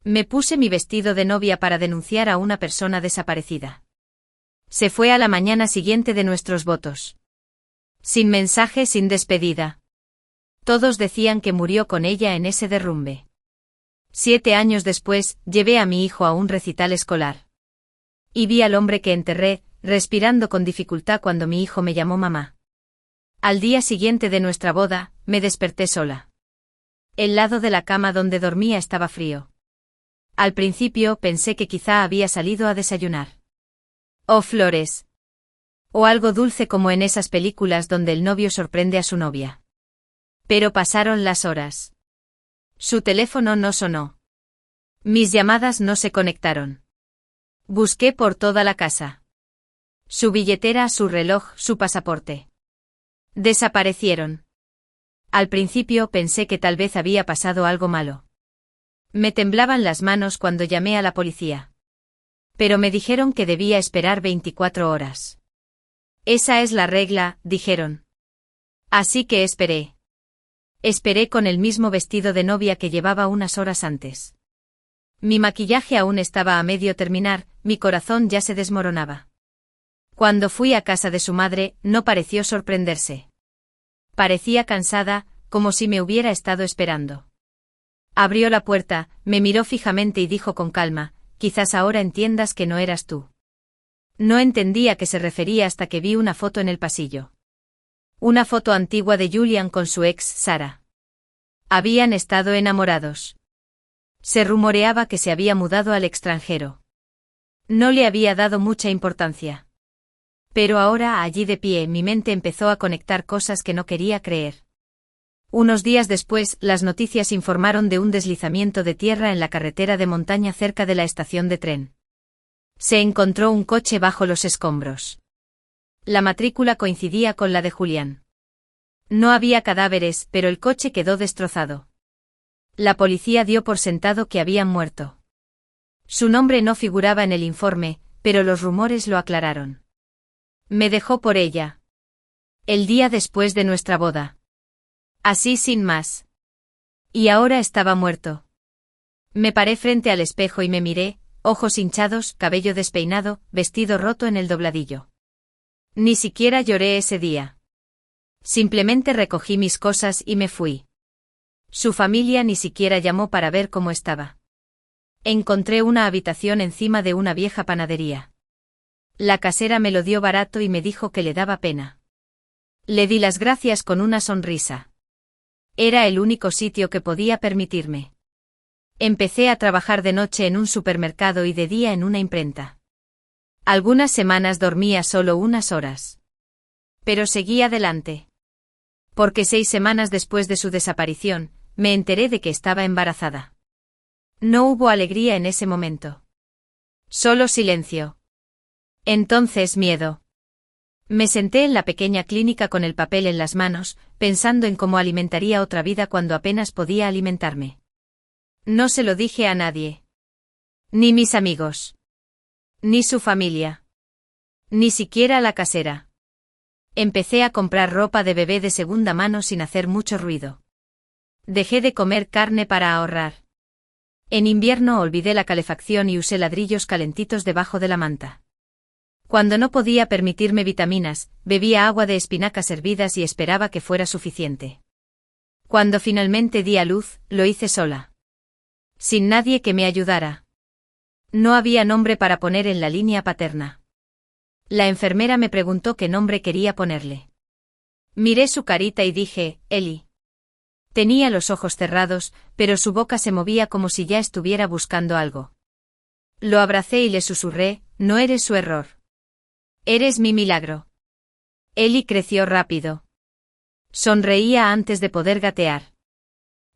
Me puse mi vestido de novia para denunciar a una persona desaparecida. Se fue a la mañana siguiente de nuestros votos. Sin mensaje, sin despedida. Todos decían que murió con ella en ese derrumbe. 7 años después, llevé a mi hijo a un recital escolar. Y vi al hombre que enterré, respirando con dificultad cuando mi hijo me llamó mamá. Al día siguiente de nuestra boda, me desperté sola. El lado de la cama donde dormía estaba frío. Al principio pensé que quizá había salido a desayunar. O flores. O algo dulce como en esas películas donde el novio sorprende a su novia. Pero pasaron las horas. Su teléfono no sonó. Mis llamadas no se conectaron. Busqué por toda la casa. Su billetera, su reloj, su pasaporte. Desaparecieron. Al principio pensé que tal vez había pasado algo malo. Me temblaban las manos cuando llamé a la policía. Pero me dijeron que debía esperar 24 horas. Esa es la regla, dijeron. Así que esperé. Esperé con el mismo vestido de novia que llevaba unas horas antes. Mi maquillaje aún estaba a medio terminar, mi corazón ya se desmoronaba. Cuando fui a casa de su madre, no pareció sorprenderse. Parecía cansada, como si me hubiera estado esperando. Abrió la puerta, me miró fijamente y dijo con calma, quizás ahora entiendas que no eras tú. No entendí a qué se refería hasta que vi una foto en el pasillo. Una foto antigua de Julian con su ex, Sara. Habían estado enamorados. Se rumoreaba que se había mudado al extranjero. No le había dado mucha importancia. Pero ahora, allí de pie, mi mente empezó a conectar cosas que no quería creer. Unos días después, las noticias informaron de un deslizamiento de tierra en la carretera de montaña cerca de la estación de tren. Se encontró un coche bajo los escombros. La matrícula coincidía con la de Julián. No había cadáveres, pero el coche quedó destrozado. La policía dio por sentado que habían muerto. Su nombre no figuraba en el informe, pero los rumores lo aclararon. Me dejó por ella. El día después de nuestra boda. Así sin más. Y ahora estaba muerto. Me paré frente al espejo y me miré, ojos hinchados, cabello despeinado, vestido roto en el dobladillo. Ni siquiera lloré ese día. Simplemente recogí mis cosas y me fui. Su familia ni siquiera llamó para ver cómo estaba. Encontré una habitación encima de una vieja panadería. La casera me lo dio barato y me dijo que le daba pena. Le di las gracias con una sonrisa. Era el único sitio que podía permitirme. Empecé a trabajar de noche en un supermercado y de día en una imprenta. Algunas semanas dormía solo unas horas. Pero seguí adelante. Porque 6 semanas después de su desaparición, me enteré de que estaba embarazada. No hubo alegría en ese momento. Solo silencio. Entonces miedo. Me senté en la pequeña clínica con el papel en las manos, pensando en cómo alimentaría otra vida cuando apenas podía alimentarme. No se lo dije a nadie. Ni mis amigos. Ni su familia. Ni siquiera la casera. Empecé a comprar ropa de bebé de segunda mano sin hacer mucho ruido. Dejé de comer carne para ahorrar. En invierno olvidé la calefacción y usé ladrillos calentitos debajo de la manta. Cuando no podía permitirme vitaminas, bebía agua de espinacas hervidas y esperaba que fuera suficiente. Cuando finalmente di a luz, lo hice sola. Sin nadie que me ayudara. No había nombre para poner en la línea paterna. La enfermera me preguntó qué nombre quería ponerle. Miré su carita y dije, Eli. Tenía los ojos cerrados, pero su boca se movía como si ya estuviera buscando algo. Lo abracé y le susurré, no eres su error. Eres mi milagro. Eli creció rápido. Sonreía antes de poder gatear.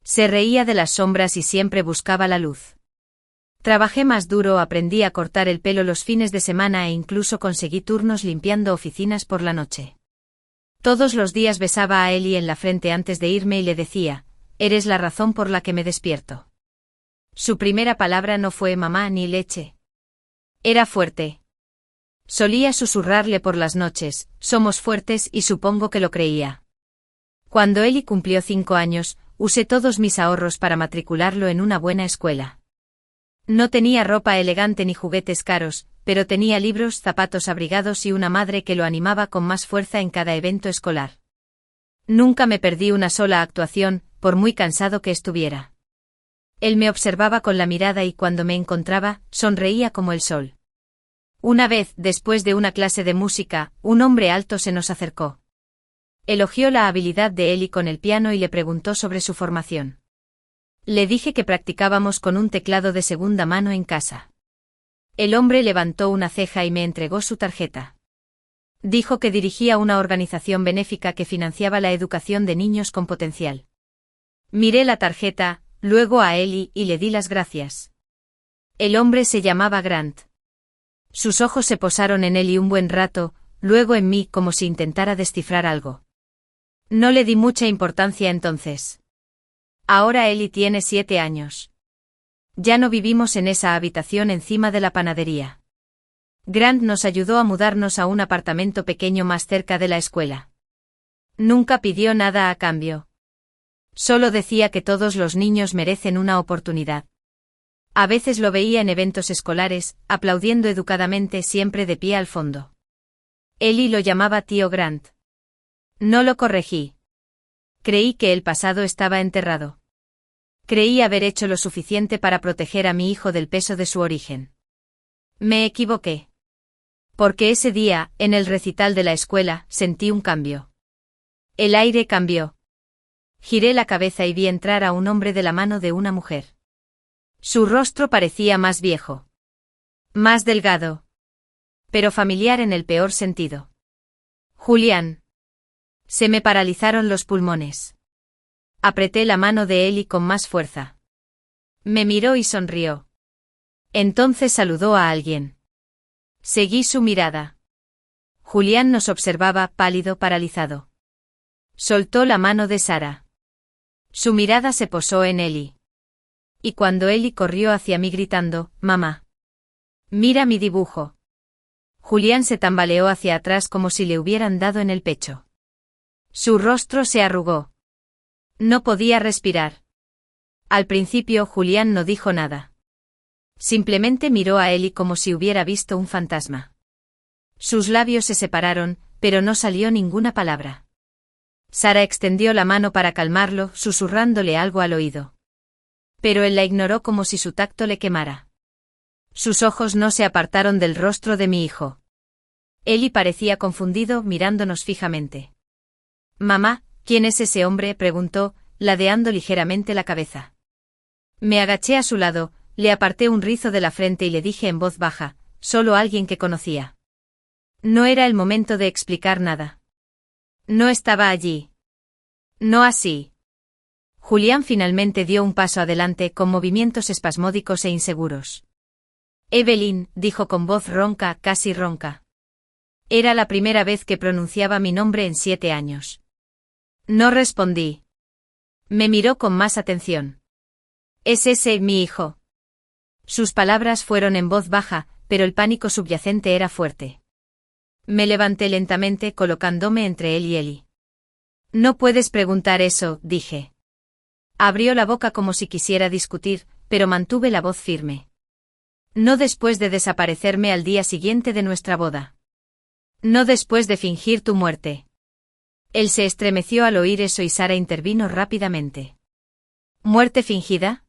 Se reía de las sombras y siempre buscaba la luz. Trabajé más duro, aprendí a cortar el pelo los fines de semana e incluso conseguí turnos limpiando oficinas por la noche. Todos los días besaba a Eli en la frente antes de irme y le decía, eres la razón por la que me despierto. Su primera palabra no fue mamá ni leche. Era fuerte. Solía susurrarle por las noches, somos fuertes, y supongo que lo creía. Cuando Eli cumplió 5 años, usé todos mis ahorros para matricularlo en una buena escuela. No tenía ropa elegante ni juguetes caros, pero tenía libros, zapatos abrigados y una madre que lo animaba con más fuerza en cada evento escolar. Nunca me perdí una sola actuación, por muy cansado que estuviera. Él me observaba con la mirada y cuando me encontraba, sonreía como el sol. Una vez, después de una clase de música, un hombre alto se nos acercó. Elogió la habilidad de Eli con el piano y le preguntó sobre su formación. Le dije que practicábamos con un teclado de segunda mano en casa. El hombre levantó una ceja y me entregó su tarjeta. Dijo que dirigía una organización benéfica que financiaba la educación de niños con potencial. Miré la tarjeta, luego a Eli y le di las gracias. El hombre se llamaba Grant. Sus ojos se posaron en Eli un buen rato, luego en mí como si intentara descifrar algo. No le di mucha importancia entonces. Ahora Eli tiene 7 años. Ya no vivimos en esa habitación encima de la panadería. Grant nos ayudó a mudarnos a un apartamento pequeño más cerca de la escuela. Nunca pidió nada a cambio. Solo decía que todos los niños merecen una oportunidad. A veces lo veía en eventos escolares, aplaudiendo educadamente siempre de pie al fondo. Eli lo llamaba tío Grant. No lo corregí. Creí que el pasado estaba enterrado. Creí haber hecho lo suficiente para proteger a mi hijo del peso de su origen. Me equivoqué. Porque ese día, en el recital de la escuela, sentí un cambio. El aire cambió. Giré la cabeza y vi entrar a un hombre de la mano de una mujer. Su rostro parecía más viejo. Más delgado. Pero familiar en el peor sentido. Julián. Se me paralizaron los pulmones. Apreté la mano de Eli con más fuerza. Me miró y sonrió. Entonces saludó a alguien. Seguí su mirada. Julián nos observaba, pálido, paralizado. Soltó la mano de Sara. Su mirada se posó en Eli. Y cuando Eli corrió hacia mí gritando, «Mamá. Mira mi dibujo». Julián se tambaleó hacia atrás como si le hubieran dado en el pecho. Su rostro se arrugó. No podía respirar. Al principio Julián no dijo nada. Simplemente miró a Eli como si hubiera visto un fantasma. Sus labios se separaron, pero no salió ninguna palabra. Sara extendió la mano para calmarlo, susurrándole algo al oído. Pero él la ignoró como si su tacto le quemara. Sus ojos no se apartaron del rostro de mi hijo. Eli parecía confundido, mirándonos fijamente. «Mamá, ¿quién es ese hombre?», preguntó, ladeando ligeramente la cabeza. Me agaché a su lado, le aparté un rizo de la frente y le dije en voz baja, «Solo alguien que conocía». No era el momento de explicar nada. No estaba allí. No así. Julián finalmente dio un paso adelante con movimientos espasmódicos e inseguros. «Evelyn», dijo con voz ronca, casi ronca. Era la primera vez que pronunciaba mi nombre en 7 años. No respondí. Me miró con más atención. «¿Es ese mi hijo?». Sus palabras fueron en voz baja, pero el pánico subyacente era fuerte. Me levanté lentamente colocándome entre él y Eli. «No puedes preguntar eso», dije. Abrió la boca como si quisiera discutir, pero mantuve la voz firme. «No después de desaparecerme al día siguiente de nuestra boda. No después de fingir tu muerte». Él se estremeció al oír eso y Sara intervino rápidamente. «¿Muerte fingida?».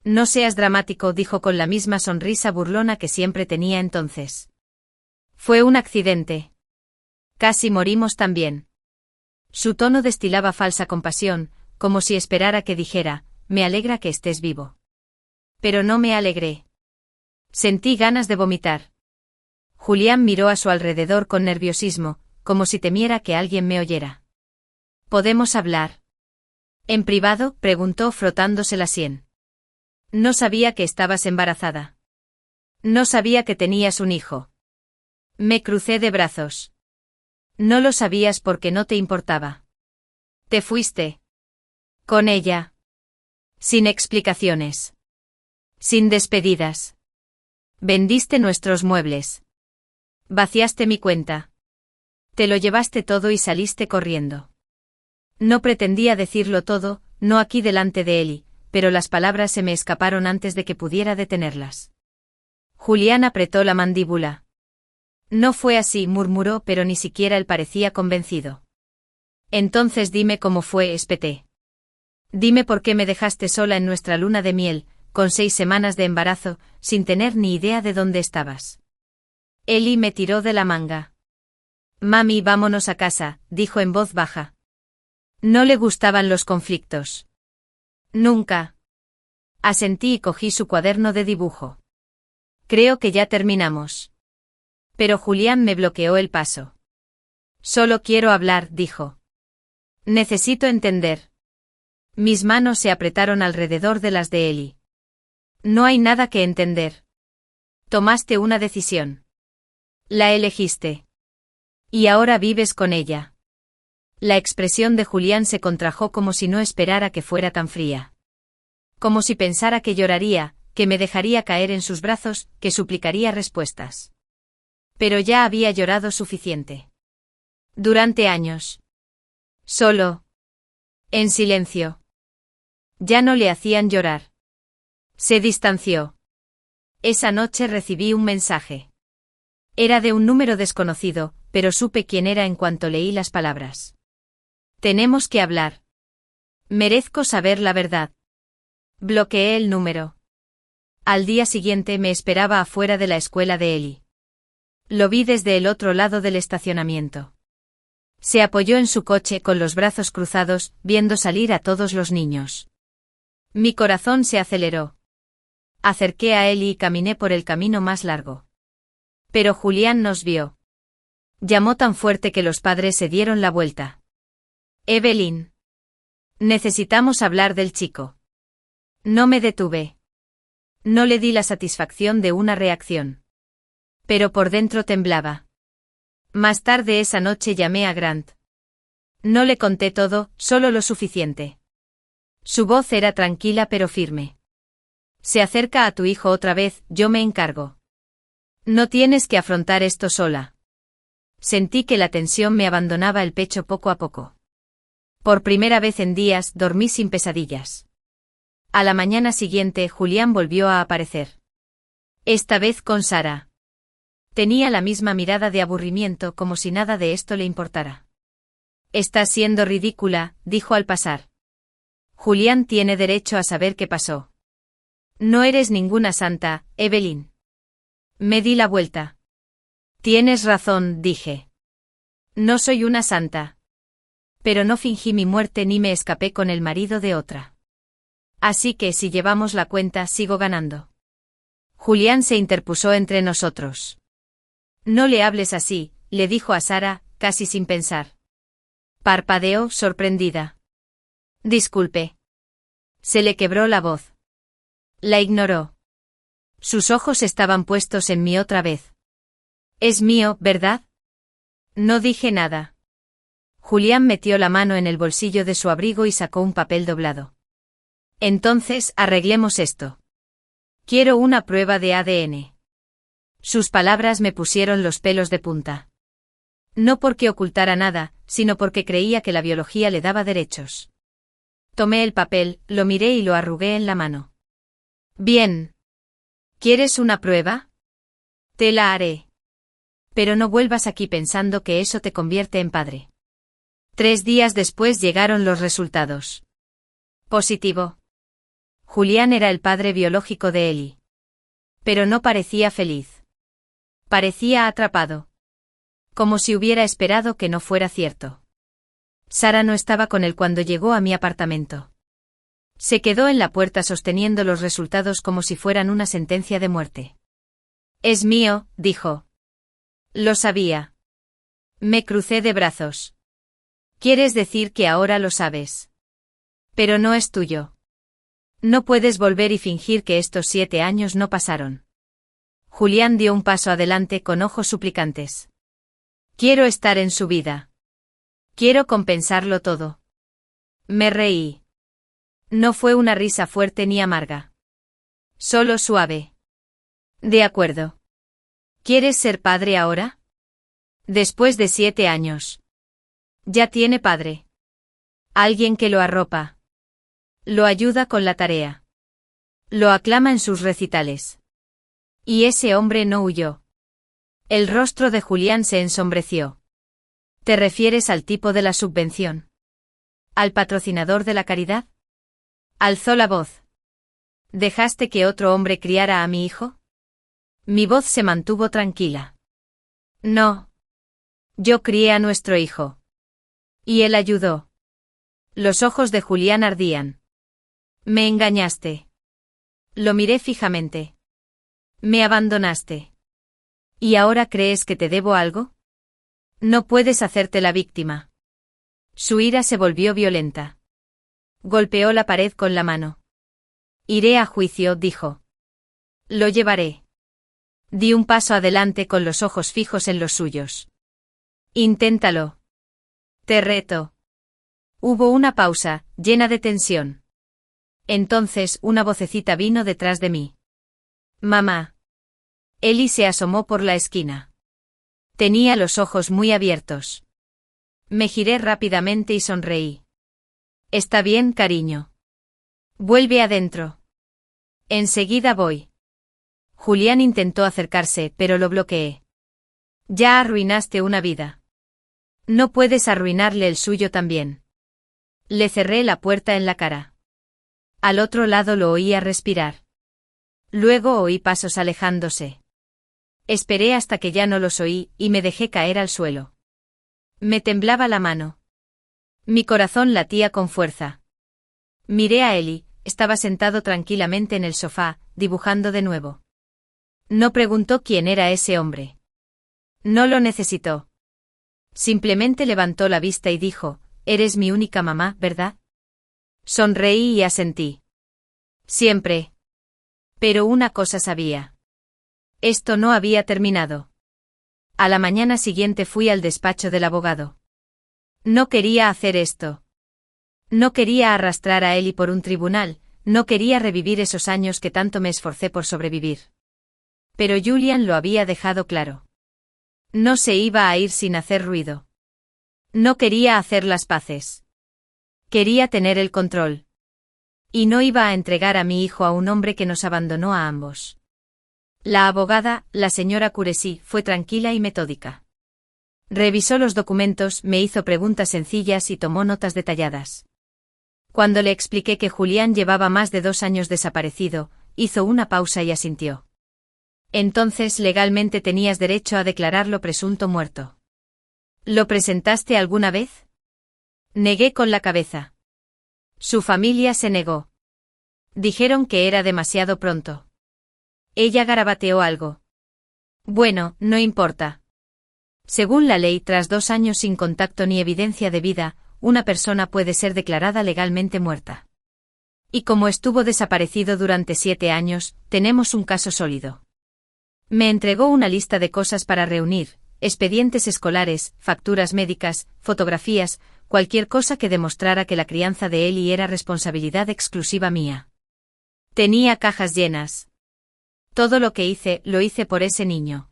«No seas dramático», dijo con la misma sonrisa burlona que siempre tenía entonces. «Fue un accidente. Casi morimos también». Su tono destilaba falsa compasión, como si esperara que dijera, «Me alegra que estés vivo». Pero no me alegré. Sentí ganas de vomitar. Julián miró a su alrededor con nerviosismo, como si temiera que alguien me oyera. «¿Podemos hablar?». «¿En privado?», preguntó frotándose la sien. «No sabía que estabas embarazada. No sabía que tenías un hijo». Me crucé de brazos. «No lo sabías porque no te importaba. Te fuiste. Con ella. Sin explicaciones. Sin despedidas. Vendiste nuestros muebles. Vaciaste mi cuenta. Te lo llevaste todo y saliste corriendo». No pretendía decirlo todo, no aquí delante de Eli, pero las palabras se me escaparon antes de que pudiera detenerlas. Julián apretó la mandíbula. No fue así, murmuró, pero ni siquiera él parecía convencido. Entonces dime cómo fue, espeté. Dime por qué me dejaste sola en nuestra luna de miel, con 6 semanas de embarazo, sin tener ni idea de dónde estabas. Eli me tiró de la manga. Mami, vámonos a casa, dijo en voz baja. No le gustaban los conflictos. Nunca. Asentí y cogí su cuaderno de dibujo. Creo que ya terminamos. Pero Julián me bloqueó el paso. Solo quiero hablar, dijo. Necesito entender. Mis manos se apretaron alrededor de las de Eli. No hay nada que entender. Tomaste una decisión. La elegiste. Y ahora vives con ella. La expresión de Julián se contrajo como si no esperara que fuera tan fría. Como si pensara que lloraría, que me dejaría caer en sus brazos, que suplicaría respuestas. Pero ya había llorado suficiente. Durante años. Solo. En silencio. Ya no le hacían llorar. Se distanció. Esa noche recibí un mensaje. Era de un número desconocido, pero supe quién era en cuanto leí las palabras. Tenemos que hablar. Merezco saber la verdad. Bloqueé el número. Al día siguiente me esperaba afuera de la escuela de Eli. Lo vi desde el otro lado del estacionamiento. Se apoyó en su coche con los brazos cruzados, viendo salir a todos los niños. Mi corazón se aceleró. Acerqué a Eli y caminé por el camino más largo. Pero Julián nos vio. Llamó tan fuerte que los padres se dieron la vuelta. Evelyn. Necesitamos hablar del chico. No me detuve. No le di la satisfacción de una reacción. Pero por dentro temblaba. Más tarde esa noche llamé a Grant. No le conté todo, solo lo suficiente. Su voz era tranquila pero firme. Se acerca a tu hijo otra vez, yo me encargo. No tienes que afrontar esto sola. Sentí que la tensión me abandonaba el pecho poco a poco. Por primera vez en días dormí sin pesadillas. A la mañana siguiente Julián volvió a aparecer. Esta vez con Sara. Tenía la misma mirada de aburrimiento como si nada de esto le importara. Estás siendo ridícula, dijo al pasar. Julián tiene derecho a saber qué pasó. No eres ninguna santa, Evelyn. Me di la vuelta. Tienes razón, dije. No soy una santa. Pero no fingí mi muerte ni me escapé con el marido de otra. Así que si llevamos la cuenta sigo ganando. Julián se interpuso entre nosotros. No le hables así, le dijo a Sara, casi sin pensar. Parpadeó, sorprendida. Disculpe. Se le quebró la voz. La ignoró. Sus ojos estaban puestos en mí otra vez. Es mío, ¿verdad? No dije nada. Julián metió la mano en el bolsillo de su abrigo y sacó un papel doblado. Entonces, arreglemos esto. Quiero una prueba de ADN. Sus palabras me pusieron los pelos de punta. No porque ocultara nada, sino porque creía que la biología le daba derechos. Tomé el papel, lo miré y lo arrugué en la mano. Bien. ¿Quieres una prueba? Te la haré. Pero no vuelvas aquí pensando que eso te convierte en padre. 3 días después llegaron los resultados. Positivo. Julián era el padre biológico de Eli. Pero no parecía feliz. Parecía atrapado. Como si hubiera esperado que no fuera cierto. Sara no estaba con él cuando llegó a mi apartamento. Se quedó en la puerta sosteniendo los resultados como si fueran una sentencia de muerte. Es mío, dijo. Lo sabía. Me crucé de brazos. ¿Quieres decir que ahora lo sabes? Pero no es tuyo. No puedes volver y fingir que estos 7 años no pasaron. Julián dio un paso adelante con ojos suplicantes. Quiero estar en su vida. Quiero compensarlo todo. Me reí. No fue una risa fuerte ni amarga. Solo suave. De acuerdo. ¿Quieres ser padre ahora? Después de 7 años. Ya tiene padre. Alguien que lo arropa. Lo ayuda con la tarea. Lo aclama en sus recitales. Y ese hombre no huyó. El rostro de Julián se ensombreció. ¿Te refieres al tipo de la subvención? ¿Al patrocinador de la caridad? Alzó la voz. ¿Dejaste que otro hombre criara a mi hijo? Mi voz se mantuvo tranquila. No. Yo crié a nuestro hijo. Y él ayudó. Los ojos de Julián ardían. Me engañaste. Lo miré fijamente. Me abandonaste. ¿Y ahora crees que te debo algo? No puedes hacerte la víctima. Su ira se volvió violenta. Golpeó la pared con la mano. Iré a juicio, dijo. Lo llevaré. Di un paso adelante con los ojos fijos en los suyos. Inténtalo. Te reto. Hubo una pausa, llena de tensión. Entonces una vocecita vino detrás de mí. Mamá. Eli se asomó por la esquina. Tenía los ojos muy abiertos. Me giré rápidamente y sonreí. Está bien, cariño. Vuelve adentro. Enseguida voy. Julián intentó acercarse, pero lo bloqueé. Ya arruinaste una vida. No puedes arruinarle el suyo también. Le cerré la puerta en la cara. Al otro lado lo oía respirar. Luego oí pasos alejándose. Esperé hasta que ya no los oí, y me dejé caer al suelo. Me temblaba la mano. Mi corazón latía con fuerza. Miré a Eli, estaba sentado tranquilamente en el sofá, dibujando de nuevo. No preguntó quién era ese hombre. No lo necesitó. Simplemente levantó la vista y dijo, «Eres mi única mamá, ¿verdad?» Sonreí y asentí. Siempre. Pero una cosa sabía. Esto no había terminado. A la mañana siguiente fui al despacho del abogado. No quería hacer esto. No quería arrastrar a Eli por un tribunal, no quería revivir esos años que tanto me esforcé por sobrevivir. Pero Julián lo había dejado claro. No se iba a ir sin hacer ruido. No quería hacer las paces. Quería tener el control. Y no iba a entregar a mi hijo a un hombre que nos abandonó a ambos. La abogada, la señora Curesí, fue tranquila y metódica. Revisó los documentos, me hizo preguntas sencillas y tomó notas detalladas. Cuando le expliqué que Julián llevaba más de 2 años desaparecido, hizo una pausa y asintió. Entonces legalmente tenías derecho a declararlo presunto muerto. ¿Lo presentaste alguna vez? Negué con la cabeza. Su familia se negó. Dijeron que era demasiado pronto. Ella garabateó algo. Bueno, no importa. Según la ley, tras 2 años sin contacto ni evidencia de vida, una persona puede ser declarada legalmente muerta. Y como estuvo desaparecido durante 7 años, tenemos un caso sólido. Me entregó una lista de cosas para reunir, expedientes escolares, facturas médicas, fotografías, cualquier cosa que demostrara que la crianza de Eli era responsabilidad exclusiva mía. Tenía cajas llenas. Todo lo que hice, lo hice por ese niño.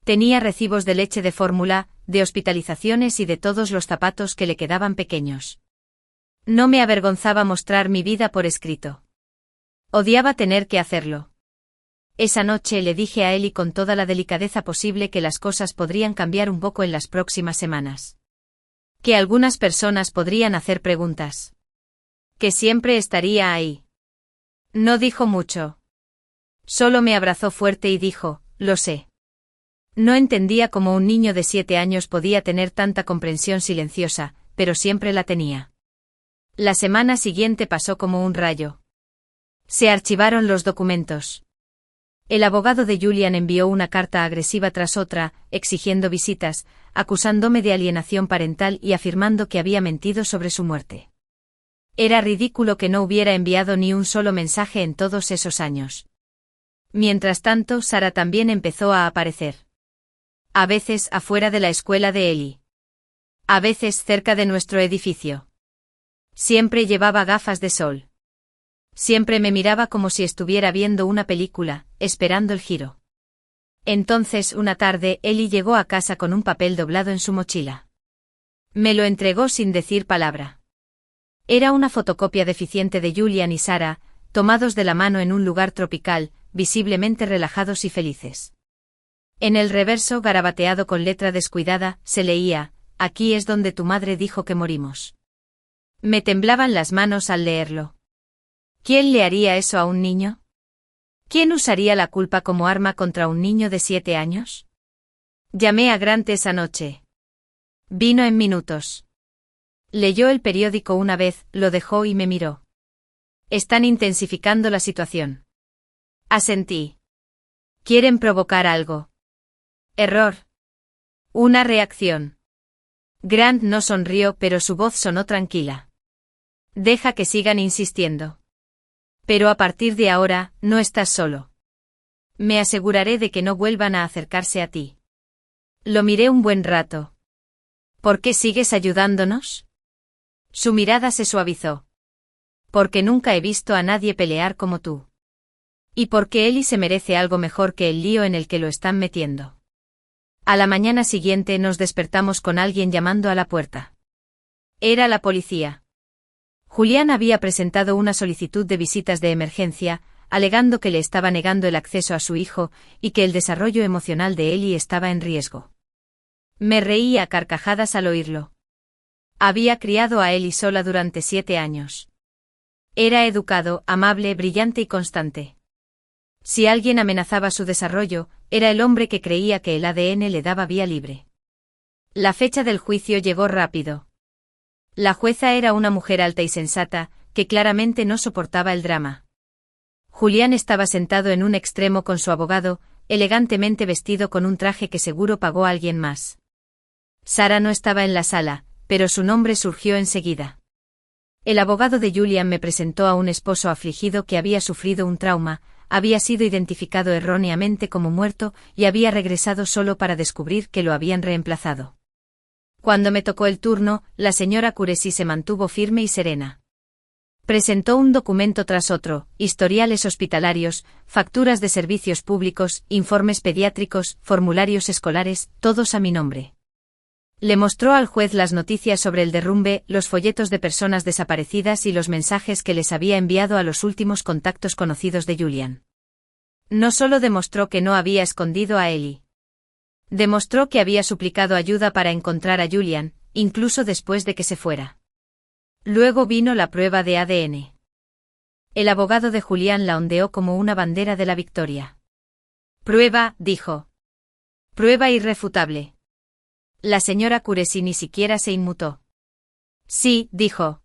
Tenía recibos de leche de fórmula, de hospitalizaciones y de todos los zapatos que le quedaban pequeños. No me avergonzaba mostrar mi vida por escrito. Odiaba tener que hacerlo. Esa noche le dije a Eli con toda la delicadeza posible que las cosas podrían cambiar un poco en las próximas semanas. Que algunas personas podrían hacer preguntas. Que siempre estaría ahí. No dijo mucho. Solo me abrazó fuerte y dijo, lo sé. No entendía cómo un niño de 7 años podía tener tanta comprensión silenciosa, pero siempre la tenía. La semana siguiente pasó como un rayo. Se archivaron los documentos. El abogado de Julián envió una carta agresiva tras otra, exigiendo visitas, acusándome de alienación parental y afirmando que había mentido sobre su muerte. Era ridículo que no hubiera enviado ni un solo mensaje en todos esos años. Mientras tanto, Sara también empezó a aparecer. A veces afuera de la escuela de Eli. A veces cerca de nuestro edificio. Siempre llevaba gafas de sol. Siempre me miraba como si estuviera viendo una película, esperando el giro. Entonces una tarde Eli llegó a casa con un papel doblado en su mochila. Me lo entregó sin decir palabra. Era una fotocopia deficiente de Julian y Sarah, tomados de la mano en un lugar tropical, visiblemente relajados y felices. En el reverso, garabateado con letra descuidada, se leía: «Aquí es donde tu madre dijo que morimos». Me temblaban las manos al leerlo. ¿Quién le haría eso a un niño? ¿Quién usaría la culpa como arma contra un niño de 7 años? Llamé a Grant esa noche. Vino en minutos. Leyó el periódico una vez, lo dejó y me miró. Están intensificando la situación. Asentí. Quieren provocar algo. Error. Una reacción. Grant no sonrió, pero su voz sonó tranquila. Deja que sigan insistiendo. Pero a partir de ahora, no estás solo. Me aseguraré de que no vuelvan a acercarse a ti. Lo miré un buen rato. ¿Por qué sigues ayudándonos? Su mirada se suavizó. Porque nunca he visto a nadie pelear como tú. Y porque Ellie se merece algo mejor que el lío en el que lo están metiendo. A la mañana siguiente nos despertamos con alguien llamando a la puerta. Era la policía. Julián había presentado una solicitud de visitas de emergencia, alegando que le estaba negando el acceso a su hijo y que el desarrollo emocional de Ellie estaba en riesgo. Me reí a carcajadas al oírlo. Había criado a Ellie sola durante 7 años. Era educado, amable, brillante y constante. Si alguien amenazaba su desarrollo, era el hombre que creía que el ADN le daba vía libre. La fecha del juicio llegó rápido. La jueza era una mujer alta y sensata, que claramente no soportaba el drama. Julián estaba sentado en un extremo con su abogado, elegantemente vestido con un traje que seguro pagó a alguien más. Sarah no estaba en la sala, pero su nombre surgió enseguida. El abogado de Julian me presentó a un esposo afligido que había sufrido un trauma, había sido identificado erróneamente como muerto y había regresado solo para descubrir que lo habían reemplazado. Cuando me tocó el turno, la señora Curesi se mantuvo firme y serena. Presentó un documento tras otro: historiales hospitalarios, facturas de servicios públicos, informes pediátricos, formularios escolares, todos a mi nombre. Le mostró al juez las noticias sobre el derrumbe, los folletos de personas desaparecidas y los mensajes que les había enviado a los últimos contactos conocidos de Julian. No solo demostró que no había escondido a Ellie. Demostró que había suplicado ayuda para encontrar a Julian, incluso después de que se fuera. Luego vino la prueba de ADN. El abogado de Julián la ondeó como una bandera de la victoria. Prueba, dijo. Prueba irrefutable. La señora Curesi ni siquiera se inmutó. Sí, dijo.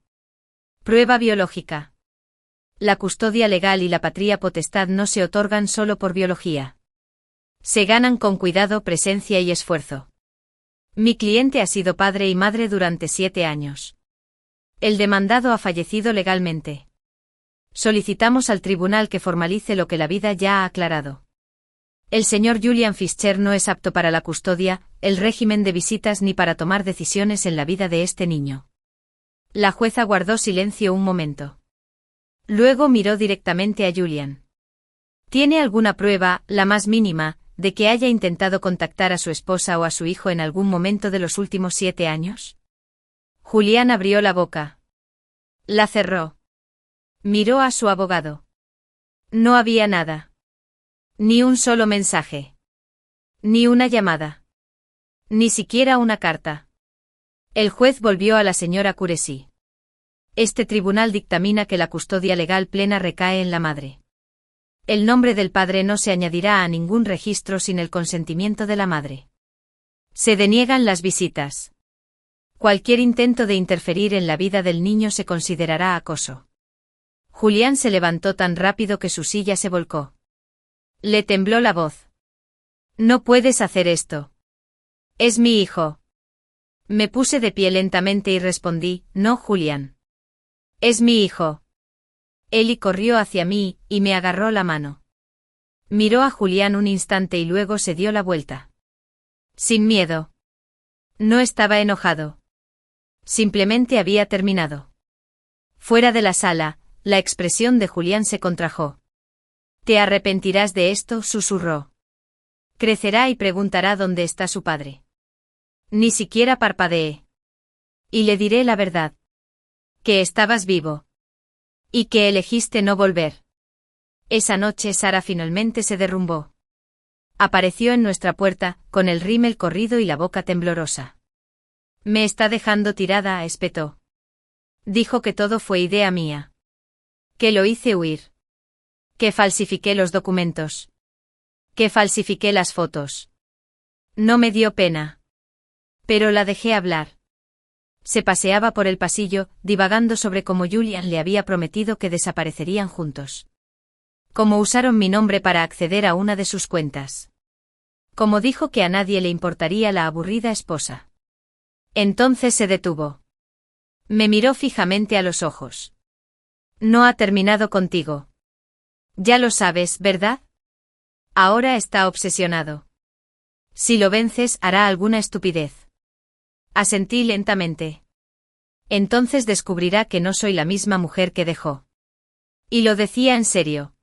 Prueba biológica. La custodia legal y la patria potestad no se otorgan solo por biología. Se ganan con cuidado, presencia y esfuerzo. Mi cliente ha sido padre y madre durante 7 años. El demandado ha fallecido legalmente. Solicitamos al tribunal que formalice lo que la vida ya ha aclarado. El señor Julian Fischer no es apto para la custodia, el régimen de visitas ni para tomar decisiones en la vida de este niño. La jueza guardó silencio un momento. Luego miró directamente a Julian. ¿Tiene alguna prueba, la más mínima, de que haya intentado contactar a su esposa o a su hijo en algún momento de los últimos 7 años? Julián abrió la boca. La cerró. Miró a su abogado. No había nada. Ni un solo mensaje. Ni una llamada. Ni siquiera una carta. El juez volvió a la señora Curesi. Este tribunal dictamina que la custodia legal plena recae en la madre. El nombre del padre no se añadirá a ningún registro sin el consentimiento de la madre. Se deniegan las visitas. Cualquier intento de interferir en la vida del niño se considerará acoso. Julián se levantó tan rápido que su silla se volcó. Le tembló la voz. No puedes hacer esto. Es mi hijo. Me puse de pie lentamente y respondí, no, Julián. Es mi hijo. Ellie corrió hacia mí, y me agarró la mano. Miró a Julián un instante y luego se dio la vuelta. Sin miedo. No estaba enojado. Simplemente había terminado. Fuera de la sala, la expresión de Julián se contrajo. Te arrepentirás de esto, susurró. Crecerá y preguntará dónde está su padre. Ni siquiera parpadeé. Y le diré la verdad. Que estabas vivo. Y que elegiste no volver. Esa noche Sara finalmente se derrumbó. Apareció en nuestra puerta, con el rímel corrido y la boca temblorosa. Me está dejando tirada, espetó. Dijo que todo fue idea mía. Que lo hice huir. Que falsifiqué los documentos. Que falsifiqué las fotos. No me dio pena. Pero la dejé hablar. Se paseaba por el pasillo, divagando sobre cómo Julian le había prometido que desaparecerían juntos. Cómo usaron mi nombre para acceder a una de sus cuentas. Cómo dijo que a nadie le importaría la aburrida esposa. Entonces se detuvo. Me miró fijamente a los ojos. No ha terminado contigo. Ya lo sabes, ¿verdad? Ahora está obsesionado. Si lo vences, hará alguna estupidez. Asentí lentamente. Entonces descubrirá que no soy la misma mujer que dejó. Y lo decía en serio.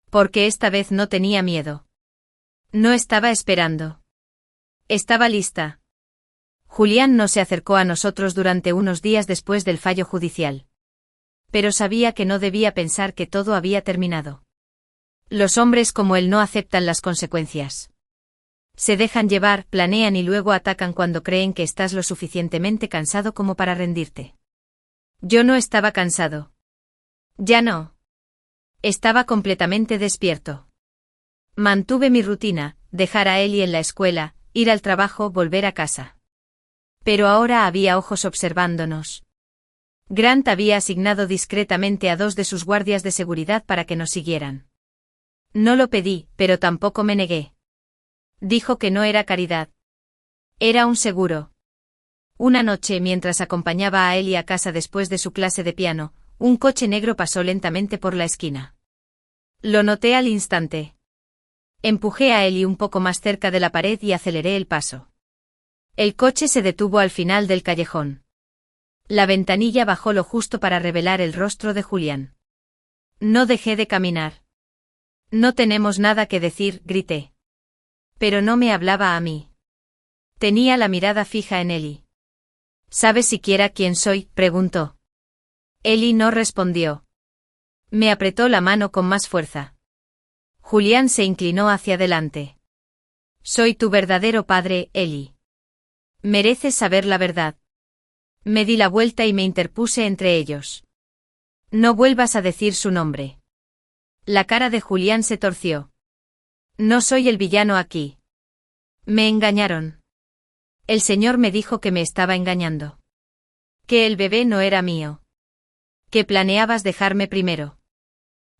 Porque esta vez no tenía miedo. No estaba esperando. Estaba lista. Julián no se acercó a nosotros durante unos días después del fallo judicial. Pero sabía que no debía pensar que todo había terminado. Los hombres como él no aceptan las consecuencias. Se dejan llevar, planean y luego atacan cuando creen que estás lo suficientemente cansado como para rendirte. Yo no estaba cansado. Ya no. Estaba completamente despierto. Mantuve mi rutina, dejar a Ellie en la escuela, ir al trabajo, volver a casa. Pero ahora había ojos observándonos. Grant había asignado discretamente a 2 de sus guardias de seguridad para que nos siguieran. No lo pedí, pero tampoco me negué. Dijo que no era caridad. Era un seguro. Una noche, mientras acompañaba a Ellie a casa después de su clase de piano, un coche negro pasó lentamente por la esquina. Lo noté al instante. Empujé a Ellie un poco más cerca de la pared y aceleré el paso. El coche se detuvo al final del callejón. La ventanilla bajó lo justo para revelar el rostro de Julián. No dejé de caminar. No tenemos nada que decir, grité. Pero no me hablaba a mí. Tenía la mirada fija en Ellie. ¿Sabes siquiera quién soy?, preguntó. Ellie no respondió. Me apretó la mano con más fuerza. Julián se inclinó hacia adelante. Soy tu verdadero padre, Ellie. Mereces saber la verdad. Me di la vuelta y me interpuse entre ellos. No vuelvas a decir su nombre. La cara de Julián se torció. No soy el villano aquí. Me engañaron. El señor me dijo que me estaba engañando. Que el bebé no era mío. Que planeabas dejarme primero.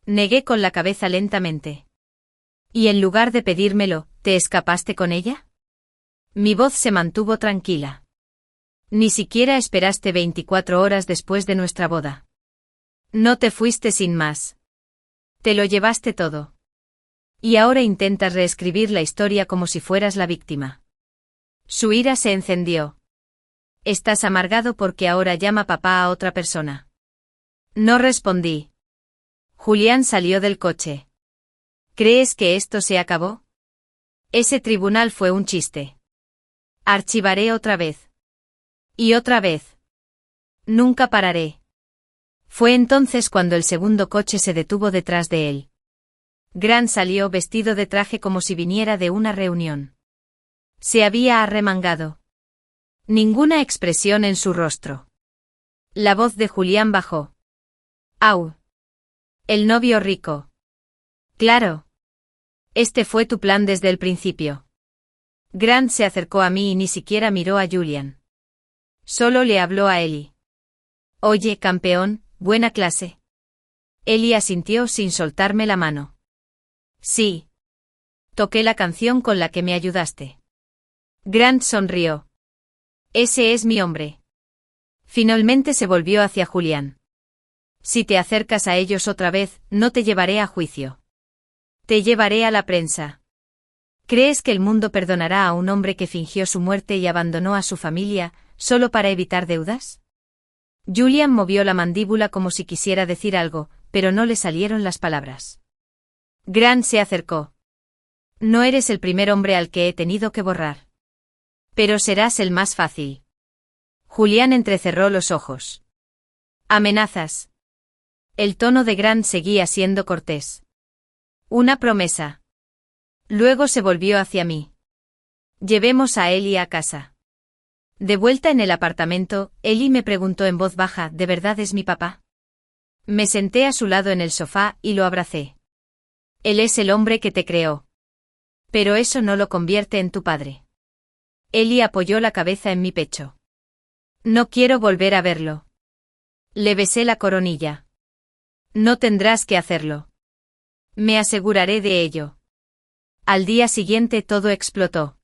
Negué con la cabeza lentamente. Y en lugar de pedírmelo, ¿te escapaste con ella? Mi voz se mantuvo tranquila. Ni siquiera esperaste 24 horas después de nuestra boda. No te fuiste sin más. Te lo llevaste todo. Y ahora intentas reescribir la historia como si fueras la víctima. Su ira se encendió. Estás amargado porque ahora llama papá a otra persona. No respondí. Julián salió del coche. ¿Crees que esto se acabó? Ese tribunal fue un chiste. Archivaré otra vez. Y otra vez. Nunca pararé. Fue entonces cuando el segundo coche se detuvo detrás de él. Grant salió vestido de traje como si viniera de una reunión. Se había arremangado. Ninguna expresión en su rostro. La voz de Julián bajó. Au. El novio rico. Claro. Este fue tu plan desde el principio. Grant se acercó a mí y ni siquiera miró a Julian. Solo le habló a Ellie. Oye, campeón, buena clase. Ellie asintió sin soltarme la mano. Sí. Toqué la canción con la que me ayudaste. Grant sonrió. Ese es mi hombre. Finalmente se volvió hacia Julián. Si te acercas a ellos otra vez, no te llevaré a juicio. Te llevaré a la prensa. ¿Crees que el mundo perdonará a un hombre que fingió su muerte y abandonó a su familia, solo para evitar deudas? Julian movió la mandíbula como si quisiera decir algo, pero no le salieron las palabras. Grant se acercó. No eres el primer hombre al que he tenido que borrar. Pero serás el más fácil. Julián entrecerró los ojos. Amenazas. El tono de Grant seguía siendo cortés. Una promesa. Luego se volvió hacia mí. Llevemos a Ellie a casa. De vuelta en el apartamento, Ellie me preguntó en voz baja, ¿de verdad es mi papá? Me senté a su lado en el sofá y lo abracé. Él es el hombre que te creó. Pero eso no lo convierte en tu padre. Ellie apoyó la cabeza en mi pecho. No quiero volver a verlo. Le besé la coronilla. No tendrás que hacerlo. Me aseguraré de ello. Al día siguiente todo explotó.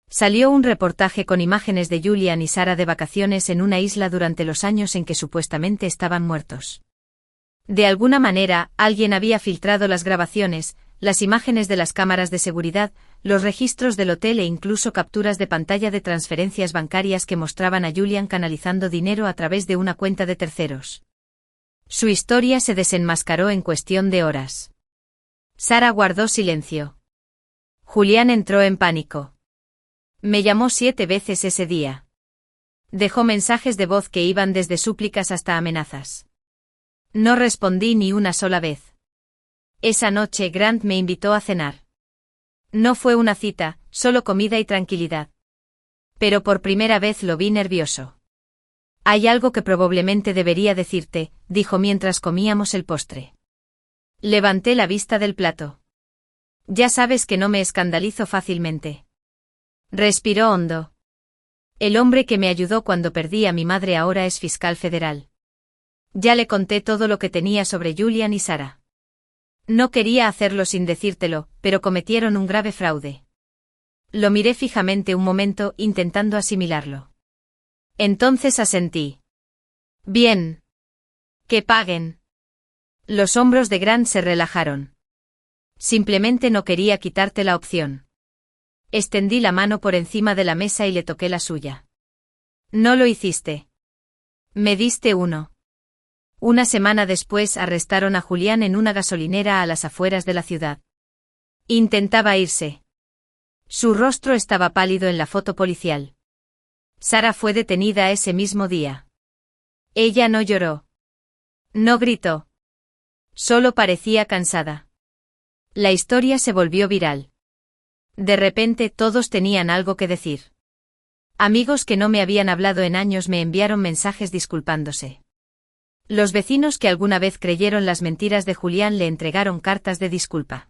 Salió un reportaje con imágenes de Julian y Sarah de vacaciones en una isla durante los años en que supuestamente estaban muertos. De alguna manera, alguien había filtrado las grabaciones, las imágenes de las cámaras de seguridad, los registros del hotel e incluso capturas de pantalla de transferencias bancarias que mostraban a Julian canalizando dinero a través de una cuenta de terceros. Su historia se desenmascaró en cuestión de horas. Sarah guardó silencio. Julian entró en pánico. Me llamó 7 veces ese día. Dejó mensajes de voz que iban desde súplicas hasta amenazas. No respondí ni una sola vez. Esa noche Grant me invitó a cenar. No fue una cita, solo comida y tranquilidad. Pero por primera vez lo vi nervioso. Hay algo que probablemente debería decirte, dijo mientras comíamos el postre. Levanté la vista del plato. Ya sabes que no me escandalizo fácilmente. Respiró hondo. El hombre que me ayudó cuando perdí a mi madre ahora es fiscal federal. Ya le conté todo lo que tenía sobre Julian y Sarah. No quería hacerlo sin decírtelo, pero cometieron un grave fraude. Lo miré fijamente un momento intentando asimilarlo. Entonces asentí. Bien. Que paguen. Los hombros de Grant se relajaron. Simplemente no quería quitarte la opción. Extendí la mano por encima de la mesa y le toqué la suya. No lo hiciste. Me diste uno. Una semana después arrestaron a Julian en una gasolinera a las afueras de la ciudad. Intentaba irse. Su rostro estaba pálido en la foto policial. Sarah fue detenida ese mismo día. Ella no lloró. No gritó. Solo parecía cansada. La historia se volvió viral. De repente todos tenían algo que decir. Amigos que no me habían hablado en años me enviaron mensajes disculpándose. Los vecinos que alguna vez creyeron las mentiras de Julian le entregaron cartas de disculpa.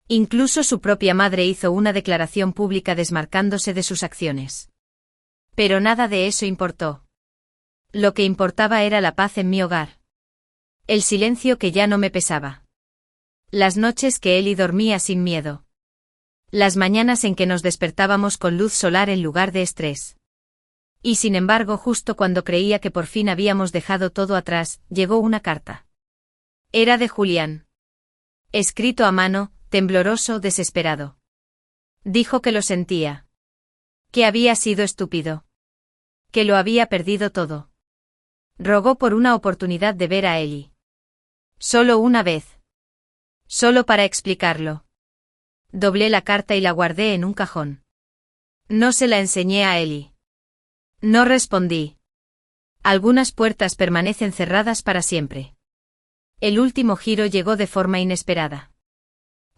Incluso su propia madre hizo una declaración pública desmarcándose de sus acciones. Pero nada de eso importó. Lo que importaba era la paz en mi hogar. El silencio que ya no me pesaba. Las noches que Ellie dormía sin miedo. Las mañanas en que nos despertábamos con luz solar en lugar de estrés. Y sin embargo, justo cuando creía que por fin habíamos dejado todo atrás, llegó una carta. Era de Julian. Escrito a mano, tembloroso, desesperado. Dijo que lo sentía. Que había sido estúpido. Que lo había perdido todo. Rogó por una oportunidad de ver a Ellie. Solo una vez. Solo para explicarlo. Doblé la carta y la guardé en un cajón. No se la enseñé a Ellie. No respondí. Algunas puertas permanecen cerradas para siempre. El último giro llegó de forma inesperada.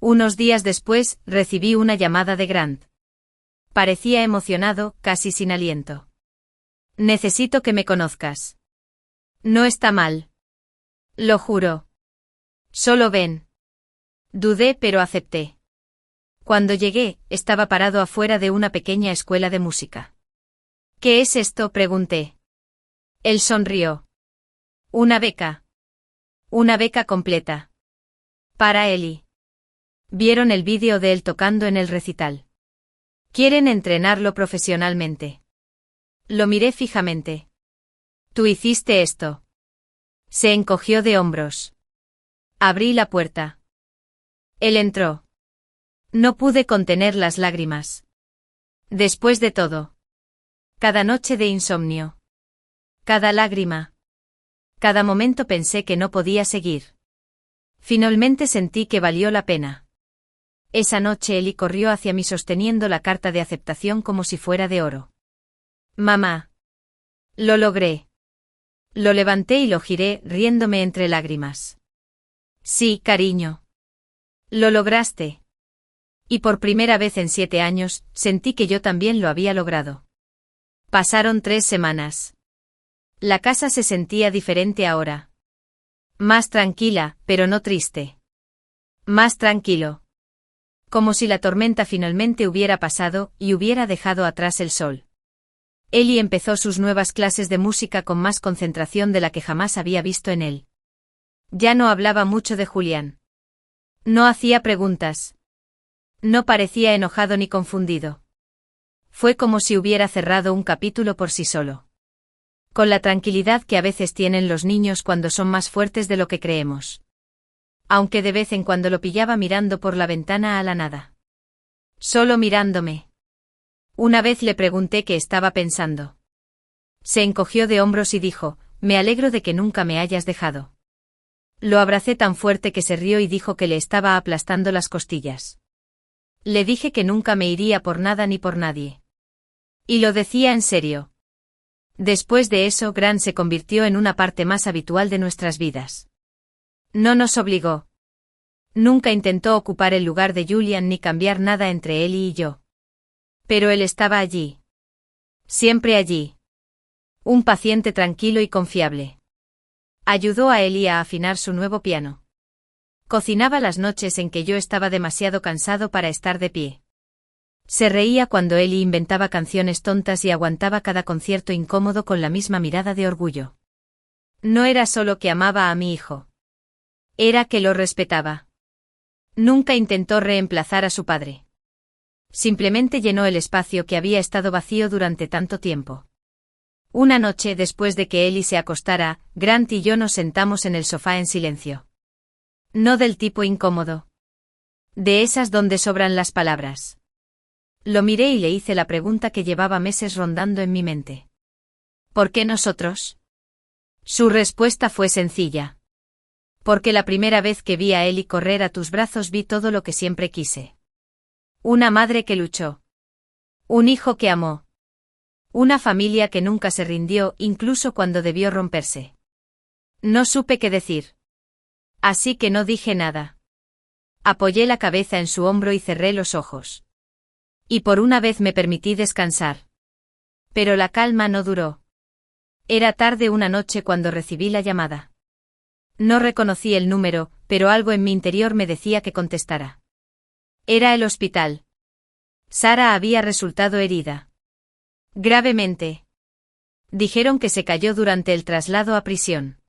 Unos días después, recibí una llamada de Grant. Parecía emocionado, casi sin aliento. Necesito que me conozcas. No está mal. Lo juro. Solo ven. Dudé pero acepté. Cuando llegué, estaba parado afuera de una pequeña escuela de música. ¿Qué es esto?, pregunté. Él sonrió. Una beca. Una beca completa. Para Ellie. Vieron el vídeo de él tocando en el recital. Quieren entrenarlo profesionalmente. Lo miré fijamente. Tú hiciste esto. Se encogió de hombros. Abrí la puerta. Él entró. No pude contener las lágrimas. Después de todo. Cada noche de insomnio. Cada lágrima. Cada momento pensé que no podía seguir. Finalmente sentí que valió la pena. Esa noche Ellie corrió hacia mí sosteniendo la carta de aceptación como si fuera de oro. Mamá. Lo logré. Lo levanté y lo giré, riéndome entre lágrimas. Sí, cariño. Lo lograste. Y por primera vez en 7 años, sentí que yo también lo había logrado. Pasaron 3 semanas. La casa se sentía diferente ahora. Más tranquila, pero no triste. Más tranquilo. Como si la tormenta finalmente hubiera pasado y hubiera dejado atrás el sol. Eli empezó sus nuevas clases de música con más concentración de la que jamás había visto en él. Ya no hablaba mucho de Julián. No hacía preguntas. No parecía enojado ni confundido. Fue como si hubiera cerrado un capítulo por sí solo. Con la tranquilidad que a veces tienen los niños cuando son más fuertes de lo que creemos. Aunque de vez en cuando lo pillaba mirando por la ventana a la nada. Solo mirándome. Una vez le pregunté qué estaba pensando. Se encogió de hombros y dijo, me alegro de que nunca me hayas dejado. Lo abracé tan fuerte que se rió y dijo que le estaba aplastando las costillas. Le dije que nunca me iría por nada ni por nadie. Y lo decía en serio. Después de eso, Grant se convirtió en una parte más habitual de nuestras vidas. No nos obligó. Nunca intentó ocupar el lugar de Julian ni cambiar nada entre él y yo. Pero él estaba allí. Siempre allí. Un paciente tranquilo y confiable. Ayudó a Eli a afinar su nuevo piano. Cocinaba las noches en que yo estaba demasiado cansado para estar de pie. Se reía cuando Eli inventaba canciones tontas y aguantaba cada concierto incómodo con la misma mirada de orgullo. No era solo que amaba a mi hijo. Era que lo respetaba. Nunca intentó reemplazar a su padre. Simplemente llenó el espacio que había estado vacío durante tanto tiempo. Una noche después de que Eli se acostara, Grant y yo nos sentamos en el sofá en silencio. No del tipo incómodo. De esas donde sobran las palabras. Lo miré y le hice la pregunta que llevaba meses rondando en mi mente. ¿Por qué nosotros? Su respuesta fue sencilla. Porque la primera vez que vi a Eli correr a tus brazos vi todo lo que siempre quise. Una madre que luchó. Un hijo que amó. Una familia que nunca se rindió incluso cuando debió romperse. No supe qué decir. Así que no dije nada. Apoyé la cabeza en su hombro y cerré los ojos. Y por una vez me permití descansar. Pero la calma no duró. Era tarde una noche cuando recibí la llamada. No reconocí el número, pero algo en mi interior me decía que contestara. Era el hospital. Sara había resultado herida. Gravemente. Dijeron que se cayó durante el traslado a prisión.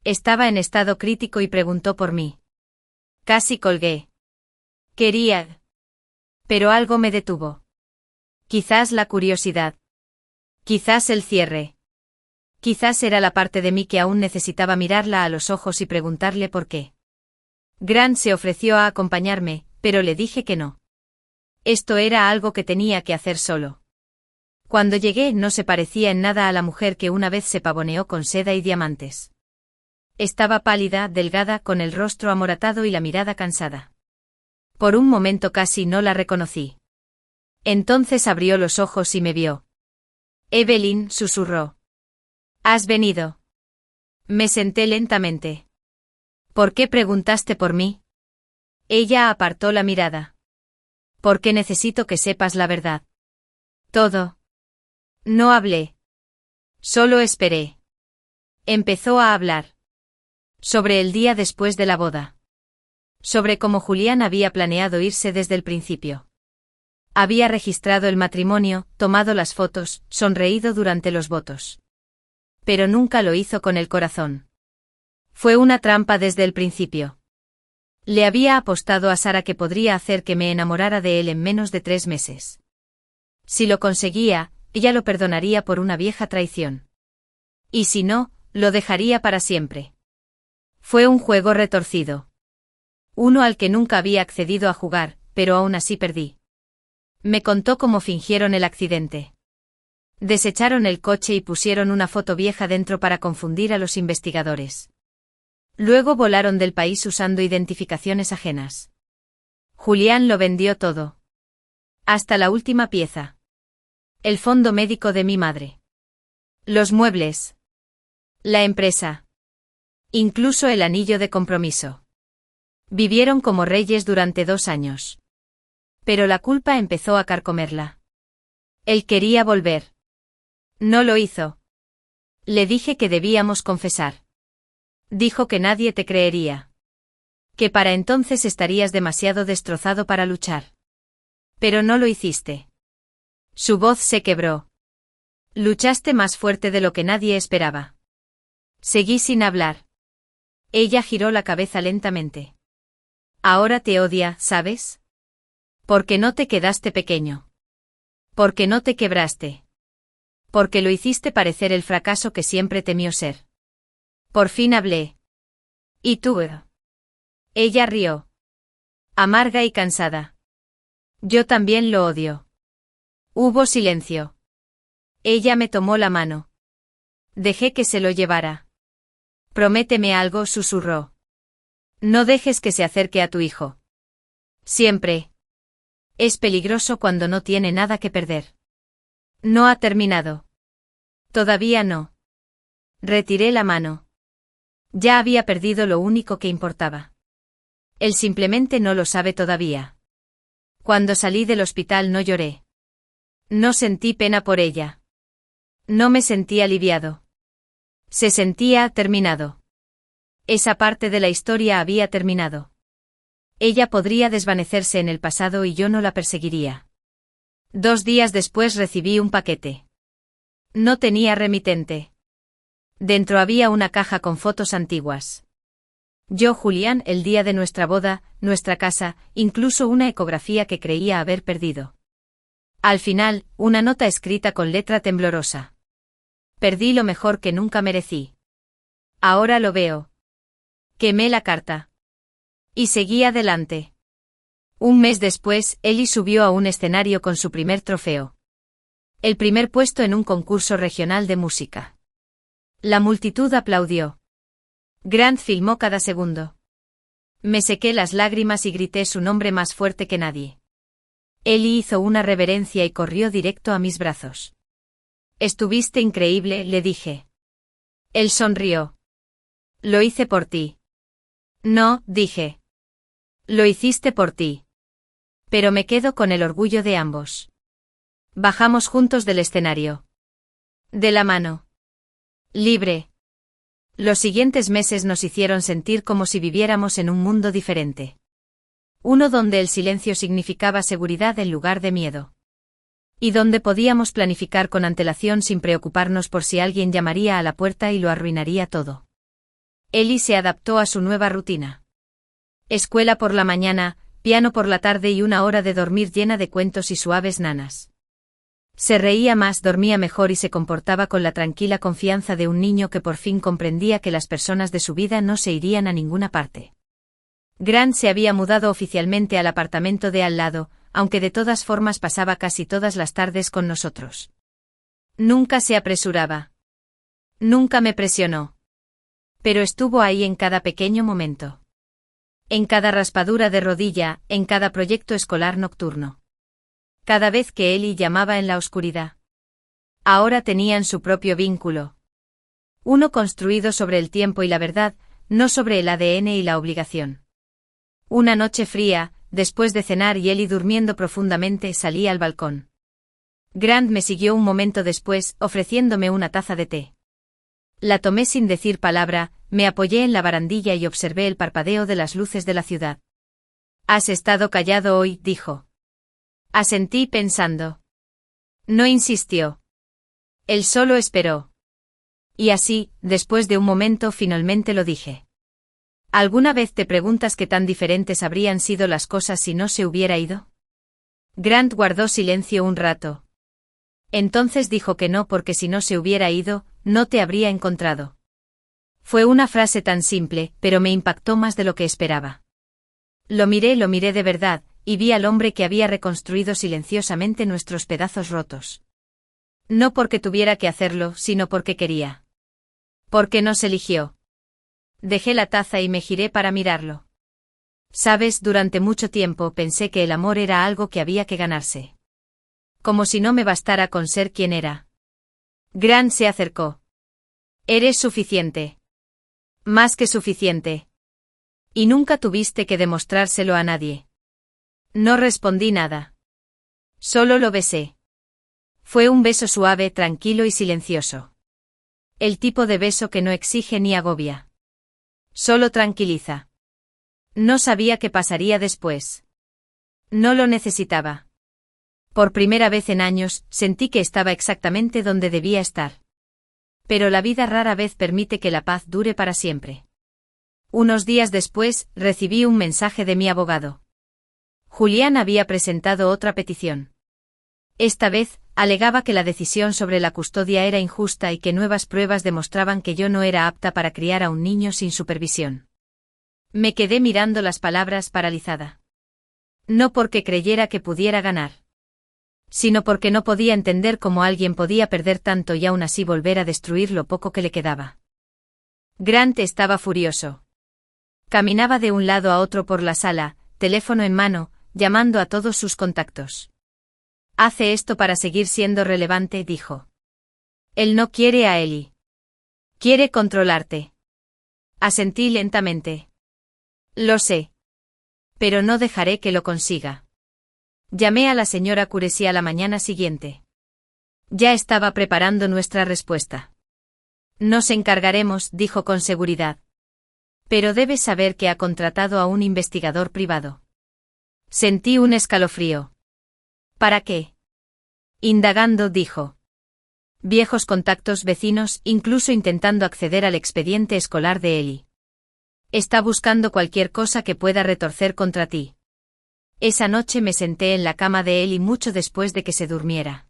Estaba en estado crítico y preguntó por mí. Casi colgué. Quería. Pero algo me detuvo. Quizás la curiosidad. Quizás el cierre. Quizás era la parte de mí que aún necesitaba mirarla a los ojos y preguntarle por qué. Grant se ofreció a acompañarme, pero le dije que no. Esto era algo que tenía que hacer solo. Cuando llegué no se parecía en nada a la mujer que una vez se pavoneó con seda y diamantes. Estaba pálida, delgada, con el rostro amoratado y la mirada cansada. Por un momento casi no la reconocí. Entonces abrió los ojos y me vio. Evelyn, susurró. ¿Has venido? Me senté lentamente. ¿Por qué preguntaste por mí? Ella apartó la mirada. Porque necesito que sepas la verdad. Todo. No hablé. Solo esperé. Empezó a hablar. Sobre el día después de la boda. Sobre cómo Julián había planeado irse desde el principio. Había registrado el matrimonio, tomado las fotos, sonreído durante los votos. Pero nunca lo hizo con el corazón. Fue una trampa desde el principio. Le había apostado a Sara que podría hacer que me enamorara de él en menos de 3 meses. Si lo conseguía, ella lo perdonaría por una vieja traición. Y si no, lo dejaría para siempre. Fue un juego retorcido. Uno al que nunca había accedido a jugar, pero aún así perdí. Me contó cómo fingieron el accidente. Desecharon el coche y pusieron una foto vieja dentro para confundir a los investigadores. Luego volaron del país usando identificaciones ajenas. Julián lo vendió todo. Hasta la última pieza. El fondo médico de mi madre. Los muebles. La empresa. Incluso el anillo de compromiso. Vivieron como reyes durante 2 años. Pero la culpa empezó a carcomerla. Él quería volver. No lo hizo. Le dije que debíamos confesar. Dijo que nadie te creería. Que para entonces estarías demasiado destrozado para luchar. Pero no lo hiciste. Su voz se quebró. Luchaste más fuerte de lo que nadie esperaba. Seguí sin hablar. Ella giró la cabeza lentamente. Ahora te odia, ¿sabes? Porque no te quedaste pequeño. Porque no te quebraste. Porque lo hiciste parecer el fracaso que siempre temió ser. Por fin hablé. ¿Y tú? Ella rió. Amarga y cansada. Yo también lo odio. Hubo silencio. Ella me tomó la mano. Dejé que se lo llevara. Prométeme algo, susurró. No dejes que se acerque a tu hijo. Siempre. Es peligroso cuando no tiene nada que perder. No ha terminado. Todavía no. Retiré la mano. Ya había perdido lo único que importaba. Él simplemente no lo sabe todavía. Cuando salí del hospital no lloré. No sentí pena por ella. No me sentí aliviado. Se sentía terminado. Esa parte de la historia había terminado. Ella podría desvanecerse en el pasado y yo no la perseguiría. 2 días después recibí un paquete. No tenía remitente. Dentro había una caja con fotos antiguas. Yo, Julián, el día de nuestra boda, nuestra casa, incluso una ecografía que creía haber perdido. Al final, una nota escrita con letra temblorosa. Perdí lo mejor que nunca merecí. Ahora lo veo. Quemé la carta. Y seguí adelante. Un mes después, Ellie subió a un escenario con su primer trofeo. El primer puesto en un concurso regional de música. La multitud aplaudió. Grant filmó cada segundo. Me sequé las lágrimas y grité su nombre más fuerte que nadie. Ellie hizo una reverencia y corrió directo a mis brazos. Estuviste increíble, le dije. Él sonrió. Lo hice por ti. No, dije. Lo hiciste por ti. Pero me quedo con el orgullo de ambos. Bajamos juntos del escenario. De la mano. Libre. Los siguientes meses nos hicieron sentir como si viviéramos en un mundo diferente. Uno donde el silencio significaba seguridad en lugar de miedo. Y donde podíamos planificar con antelación sin preocuparnos por si alguien llamaría a la puerta y lo arruinaría todo. Ellie se adaptó a su nueva rutina. Escuela por la mañana, piano por la tarde y 1 hora de dormir llena de cuentos y suaves nanas. Se reía más, dormía mejor y se comportaba con la tranquila confianza de un niño que por fin comprendía que las personas de su vida no se irían a ninguna parte. Grant se había mudado oficialmente al apartamento de al lado, aunque de todas formas pasaba casi todas las tardes con nosotros. Nunca se apresuraba. Nunca me presionó. Pero estuvo ahí en cada pequeño momento. En cada raspadura de rodilla, en cada proyecto escolar nocturno. Cada vez que Ellie llamaba en la oscuridad. Ahora tenían su propio vínculo. Uno construido sobre el tiempo y la verdad, no sobre el ADN y la obligación. Una noche fría, después de cenar y Ellie durmiendo profundamente, salí al balcón. Grant me siguió un momento después, ofreciéndome una taza de té. La tomé sin decir palabra, me apoyé en la barandilla y observé el parpadeo de las luces de la ciudad. «Has estado callado hoy», dijo. Asentí pensando. No insistió. Él solo esperó. Y así, después de un momento, finalmente lo dije. ¿Alguna vez te preguntas qué tan diferentes habrían sido las cosas si no se hubiera ido? Grant guardó silencio un rato. Entonces dijo que no, porque si no se hubiera ido, no te habría encontrado. Fue una frase tan simple, pero me impactó más de lo que esperaba. Lo miré de verdad, y vi al hombre que había reconstruido silenciosamente nuestros pedazos rotos. No porque tuviera que hacerlo, sino porque quería. Porque nos eligió. Dejé la taza y me giré para mirarlo. Sabes, durante mucho tiempo pensé que el amor era algo que había que ganarse. Como si no me bastara con ser quien era. Grant se acercó. Eres suficiente. Más que suficiente. Y nunca tuviste que demostrárselo a nadie. No respondí nada. Solo lo besé. Fue un beso suave, tranquilo y silencioso. El tipo de beso que no exige ni agobia. Solo tranquiliza. No sabía qué pasaría después. No lo necesitaba. Por primera vez en años, sentí que estaba exactamente donde debía estar. Pero la vida rara vez permite que la paz dure para siempre. Unos días después, recibí un mensaje de mi abogado. Julián había presentado otra petición. Esta vez, alegaba que la decisión sobre la custodia era injusta y que nuevas pruebas demostraban que yo no era apta para criar a un niño sin supervisión. Me quedé mirando las palabras paralizada. No porque creyera que pudiera ganar, sino porque no podía entender cómo alguien podía perder tanto y aún así volver a destruir lo poco que le quedaba. Grant estaba furioso. Caminaba de un lado a otro por la sala, teléfono en mano, llamando a todos sus contactos. Hace esto para seguir siendo relevante, dijo. Él no quiere a Ellie. Quiere controlarte. Asentí lentamente. Lo sé. Pero no dejaré que lo consiga. Llamé a la señora Curesi a la mañana siguiente. Ya estaba preparando nuestra respuesta. Nos encargaremos, dijo con seguridad. Pero debes saber que ha contratado a un investigador privado. Sentí un escalofrío. ¿Para qué? Indagando, dijo. Viejos contactos, vecinos, incluso intentando acceder al expediente escolar de Ellie. Está buscando cualquier cosa que pueda retorcer contra ti. Esa noche me senté en la cama de Ellie mucho después de que se durmiera.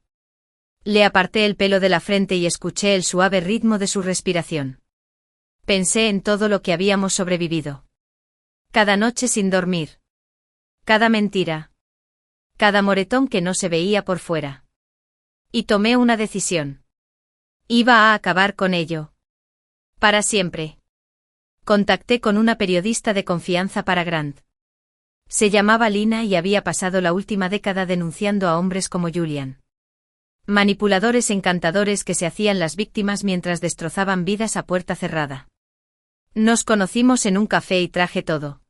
Le aparté el pelo de la frente y escuché el suave ritmo de su respiración. Pensé en todo lo que habíamos sobrevivido. Cada noche sin dormir. Cada mentira. Cada moretón que no se veía por fuera. Y tomé una decisión. Iba a acabar con ello. Para siempre. Contacté con una periodista de confianza para Grant. Se llamaba Lina y había pasado la última década denunciando a hombres como Julian. Manipuladores encantadores que se hacían las víctimas mientras destrozaban vidas a puerta cerrada. Nos conocimos en un café y traje todo.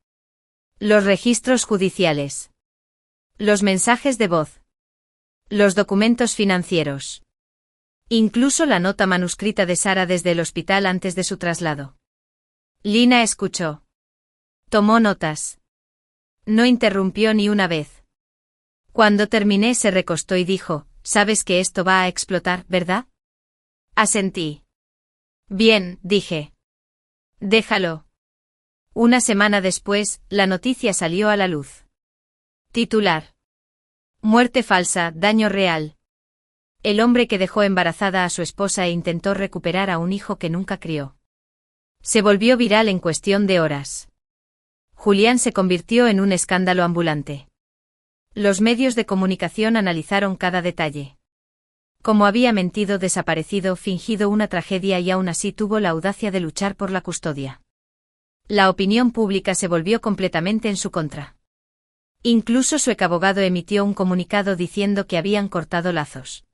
Los registros judiciales. Los mensajes de voz. Los documentos financieros. Incluso la nota manuscrita de Sara desde el hospital antes de su traslado. Lina escuchó. Tomó notas. No interrumpió ni una vez. Cuando terminé se recostó y dijo, «Sabes que esto va a explotar, ¿verdad?» Asentí. «Bien», dije. «Déjalo». Una semana después, la noticia salió a la luz. Titular. Muerte falsa, daño real. El hombre que dejó embarazada a su esposa e intentó recuperar a un hijo que nunca crió. Se volvió viral en cuestión de horas. Julián se convirtió en un escándalo ambulante. Los medios de comunicación analizaron cada detalle. Cómo había mentido, desaparecido, fingido una tragedia y aún así tuvo la audacia de luchar por la custodia. La opinión pública se volvió completamente en su contra. Incluso su exabogado emitió un comunicado diciendo que habían cortado lazos.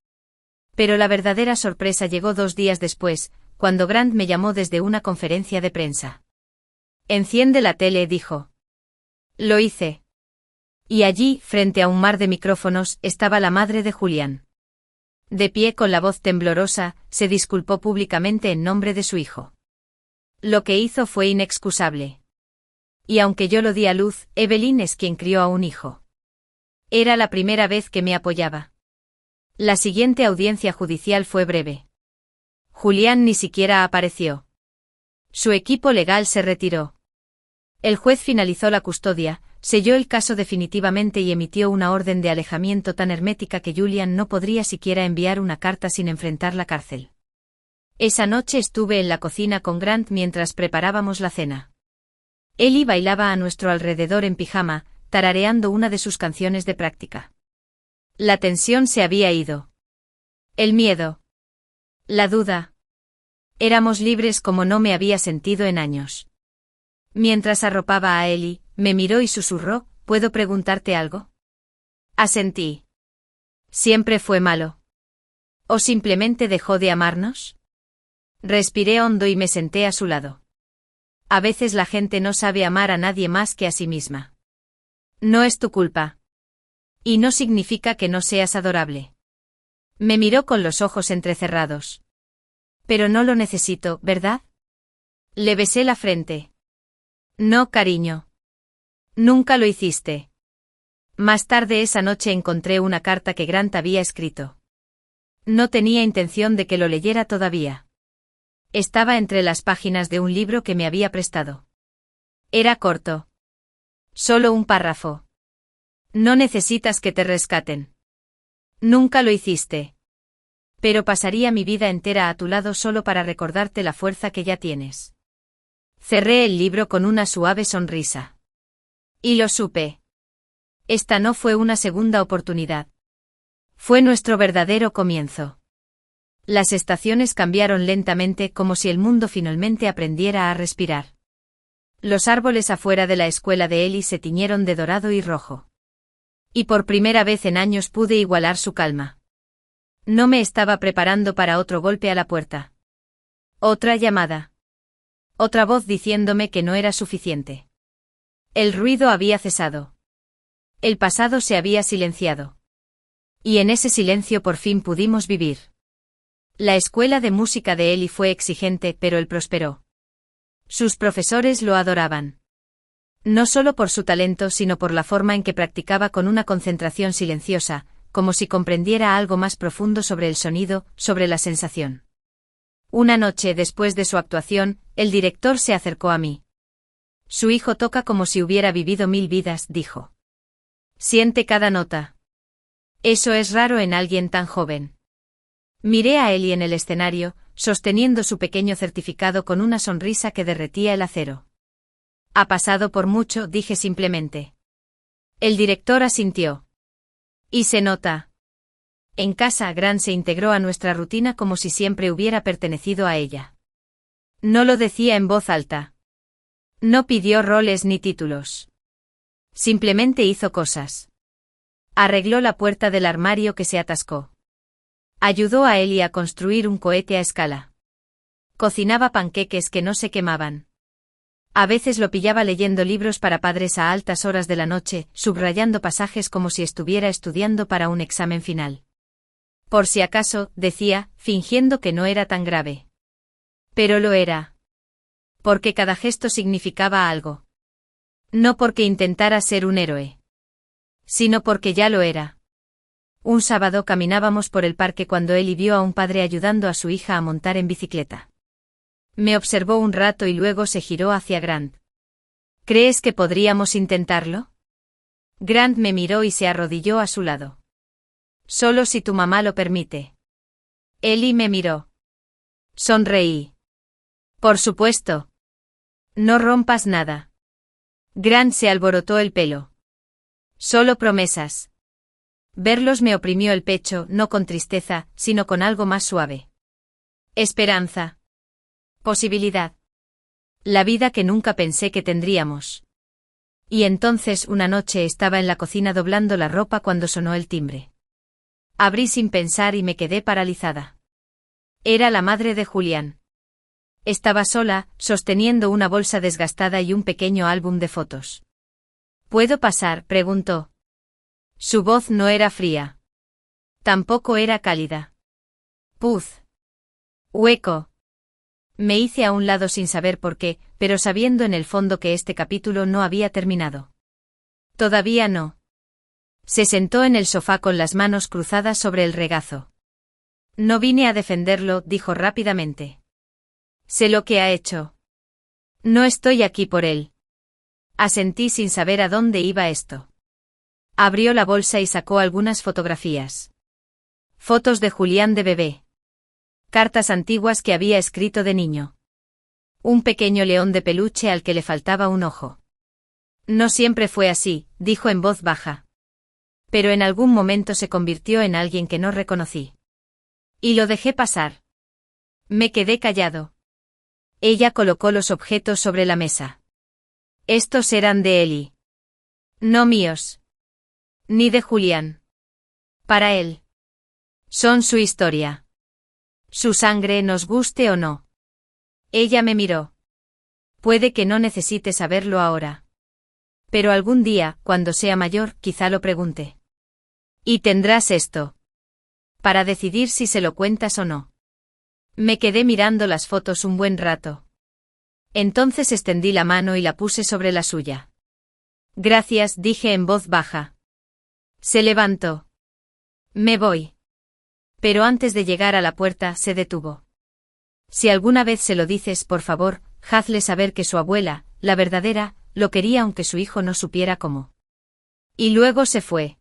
Pero la verdadera sorpresa llegó 2 días después, cuando Grant me llamó desde una conferencia de prensa. «Enciende la tele», dijo. Lo hice. Y allí, frente a un mar de micrófonos, estaba la madre de Julián. De pie, con la voz temblorosa, se disculpó públicamente en nombre de su hijo. Lo que hizo fue inexcusable. Y aunque yo lo di a luz, Evelyn es quien crió a un hijo. Era la primera vez que me apoyaba. La siguiente audiencia judicial fue breve. Julián ni siquiera apareció. Su equipo legal se retiró. El juez finalizó la custodia, selló el caso definitivamente y emitió una orden de alejamiento tan hermética que Julian no podría siquiera enviar una carta sin enfrentar la cárcel. Esa noche estuve en la cocina con Grant mientras preparábamos la cena. Ellie bailaba a nuestro alrededor en pijama, tarareando una de sus canciones de práctica. La tensión se había ido. El miedo. La duda. Éramos libres como no me había sentido en años. Mientras arropaba a Ellie, me miró y susurró, «¿Puedo preguntarte algo?» Asentí. ¿Siempre fue malo? ¿O simplemente dejó de amarnos? Respiré hondo y me senté a su lado. A veces la gente no sabe amar a nadie más que a sí misma. No es tu culpa. Y no significa que no seas adorable. Me miró con los ojos entrecerrados. Pero no lo necesito, ¿verdad? Le besé la frente. No, cariño. Nunca lo hiciste. Más tarde esa noche encontré una carta que Grant había escrito. No tenía intención de que lo leyera todavía. Estaba entre las páginas de un libro que me había prestado. Era corto. Solo un párrafo. No necesitas que te rescaten. Nunca lo hiciste. Pero pasaría mi vida entera a tu lado solo para recordarte la fuerza que ya tienes. Cerré el libro con una suave sonrisa. Y lo supe. Esta no fue una segunda oportunidad. Fue nuestro verdadero comienzo. Las estaciones cambiaron lentamente como si el mundo finalmente aprendiera a respirar. Los árboles afuera de la escuela de Ellie se tiñeron de dorado y rojo. Y por primera vez en años pude igualar su calma. No me estaba preparando para otro golpe a la puerta. Otra llamada. Otra voz diciéndome que no era suficiente. El ruido había cesado. El pasado se había silenciado. Y en ese silencio por fin pudimos vivir. La escuela de música de Ellie fue exigente, pero él prosperó. Sus profesores lo adoraban. No solo por su talento, sino por la forma en que practicaba con una concentración silenciosa, como si comprendiera algo más profundo sobre el sonido, sobre la sensación. Una noche después de su actuación, el director se acercó a mí. Su hijo toca como si hubiera vivido 1000 vidas, dijo. Siente cada nota. Eso es raro en alguien tan joven. Miré a Ellie en el escenario, sosteniendo su pequeño certificado con una sonrisa que derretía el acero. Ha pasado por mucho, dije simplemente. El director asintió. Y se nota. En casa, Grant se integró a nuestra rutina como si siempre hubiera pertenecido a ella. No lo decía en voz alta. No pidió roles ni títulos. Simplemente hizo cosas. Arregló la puerta del armario que se atascó. Ayudó a Ellie a construir un cohete a escala. Cocinaba panqueques que no se quemaban. A veces lo pillaba leyendo libros para padres a altas horas de la noche, subrayando pasajes como si estuviera estudiando para un examen final. Por si acaso, decía, fingiendo que no era tan grave. Pero lo era. Porque cada gesto significaba algo. No porque intentara ser un héroe. Sino porque ya lo era. Un sábado caminábamos por el parque cuando Ellie vio a un padre ayudando a su hija a montar en bicicleta. Me observó un rato y luego se giró hacia Grant. ¿Crees que podríamos intentarlo? Grant me miró y se arrodilló a su lado. Solo si tu mamá lo permite. Ellie me miró. Sonreí. Por supuesto. No rompas nada. Grant se alborotó el pelo. Solo promesas. Verlos me oprimió el pecho, no con tristeza, sino con algo más suave. Esperanza. Posibilidad. La vida que nunca pensé que tendríamos. Y entonces una noche estaba en la cocina doblando la ropa cuando sonó el timbre. Abrí sin pensar y me quedé paralizada. Era la madre de Julián. Estaba sola, sosteniendo una bolsa desgastada y un pequeño álbum de fotos. ¿Puedo pasar?, preguntó. Su voz no era fría. Tampoco era cálida. Puz. Hueco. Me hice a un lado sin saber por qué, pero sabiendo en el fondo que este capítulo no había terminado. Todavía no. Se sentó en el sofá con las manos cruzadas sobre el regazo. No vine a defenderlo, dijo rápidamente. Sé lo que ha hecho. No estoy aquí por él. Asentí sin saber a dónde iba esto. Abrió la bolsa y sacó algunas fotografías. Fotos de Julián de bebé. Cartas antiguas que había escrito de niño. Un pequeño león de peluche al que le faltaba un ojo. No siempre fue así, dijo en voz baja. Pero en algún momento se convirtió en alguien que no reconocí. Y lo dejé pasar. Me quedé callado. Ella colocó los objetos sobre la mesa. Estos eran de Ellie. No míos. Ni de Julián. Para él. Son su historia. Su sangre, nos guste o no. Ella me miró. Puede que no necesite saberlo ahora. Pero algún día, cuando sea mayor, quizá lo pregunte. Y tendrás esto. Para decidir si se lo cuentas o no. Me quedé mirando las fotos un buen rato. Entonces extendí la mano y la puse sobre la suya. Gracias, dije en voz baja. Se levantó. Me voy. Pero antes de llegar a la puerta, se detuvo. Si alguna vez se lo dices, por favor, hazle saber que su abuela, la verdadera, lo quería aunque su hijo no supiera cómo. Y luego se fue.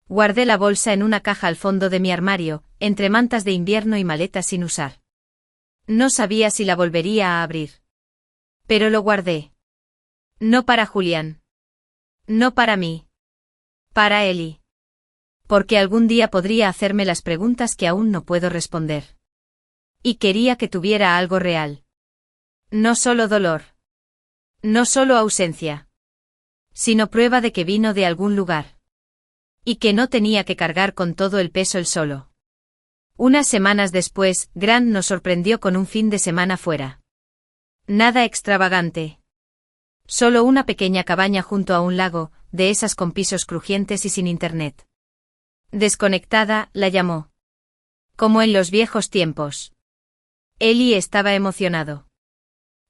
Guardé la bolsa en una caja al fondo de mi armario, entre mantas de invierno y maletas sin usar. No sabía si la volvería a abrir. Pero lo guardé. No para Julián. No para mí. Para Ellie. Porque algún día podría hacerme las preguntas que aún no puedo responder. Y quería que tuviera algo real. No solo dolor. No solo ausencia. Sino prueba de que vino de algún lugar. Y que no tenía que cargar con todo el peso él solo. Unas semanas después, Grant nos sorprendió con un fin de semana fuera. Nada extravagante. Solo una pequeña cabaña junto a un lago, de esas con pisos crujientes y sin internet. Desconectada, la llamó. Como en los viejos tiempos. Ellie estaba emocionado.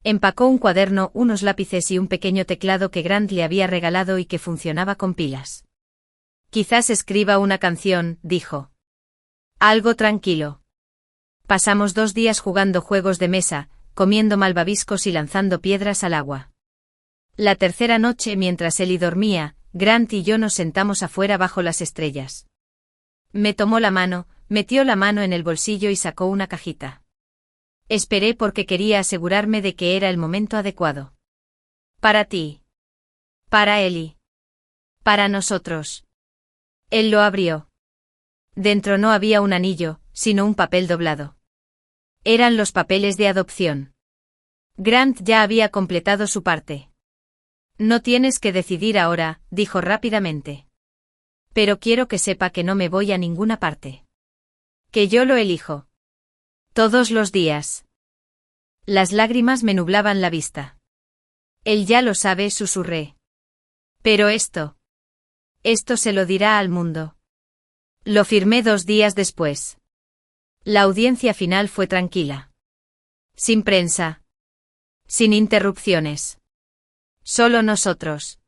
Empacó un cuaderno, unos lápices y un pequeño teclado que Grant le había regalado y que funcionaba con pilas. Quizás escriba una canción, dijo. Algo tranquilo. Pasamos 2 días jugando juegos de mesa, comiendo malvaviscos y lanzando piedras al agua. La tercera noche, mientras Ellie dormía, Grant y yo nos sentamos afuera bajo las estrellas. Me tomó la mano, metió la mano en el bolsillo y sacó una cajita. Esperé porque quería asegurarme de que era el momento adecuado. Para ti. Para Ellie. Para nosotros. Él lo abrió. Dentro no había un anillo, sino un papel doblado. Eran los papeles de adopción. Grant ya había completado su parte. No tienes que decidir ahora, dijo rápidamente. Pero quiero que sepa que no me voy a ninguna parte. Que yo lo elijo. Todos los días. Las lágrimas me nublaban la vista. Él ya lo sabe, susurré. Pero esto se lo dirá al mundo. Lo firmé 2 días después. La audiencia final fue tranquila. Sin prensa. Sin interrupciones. Solo nosotros.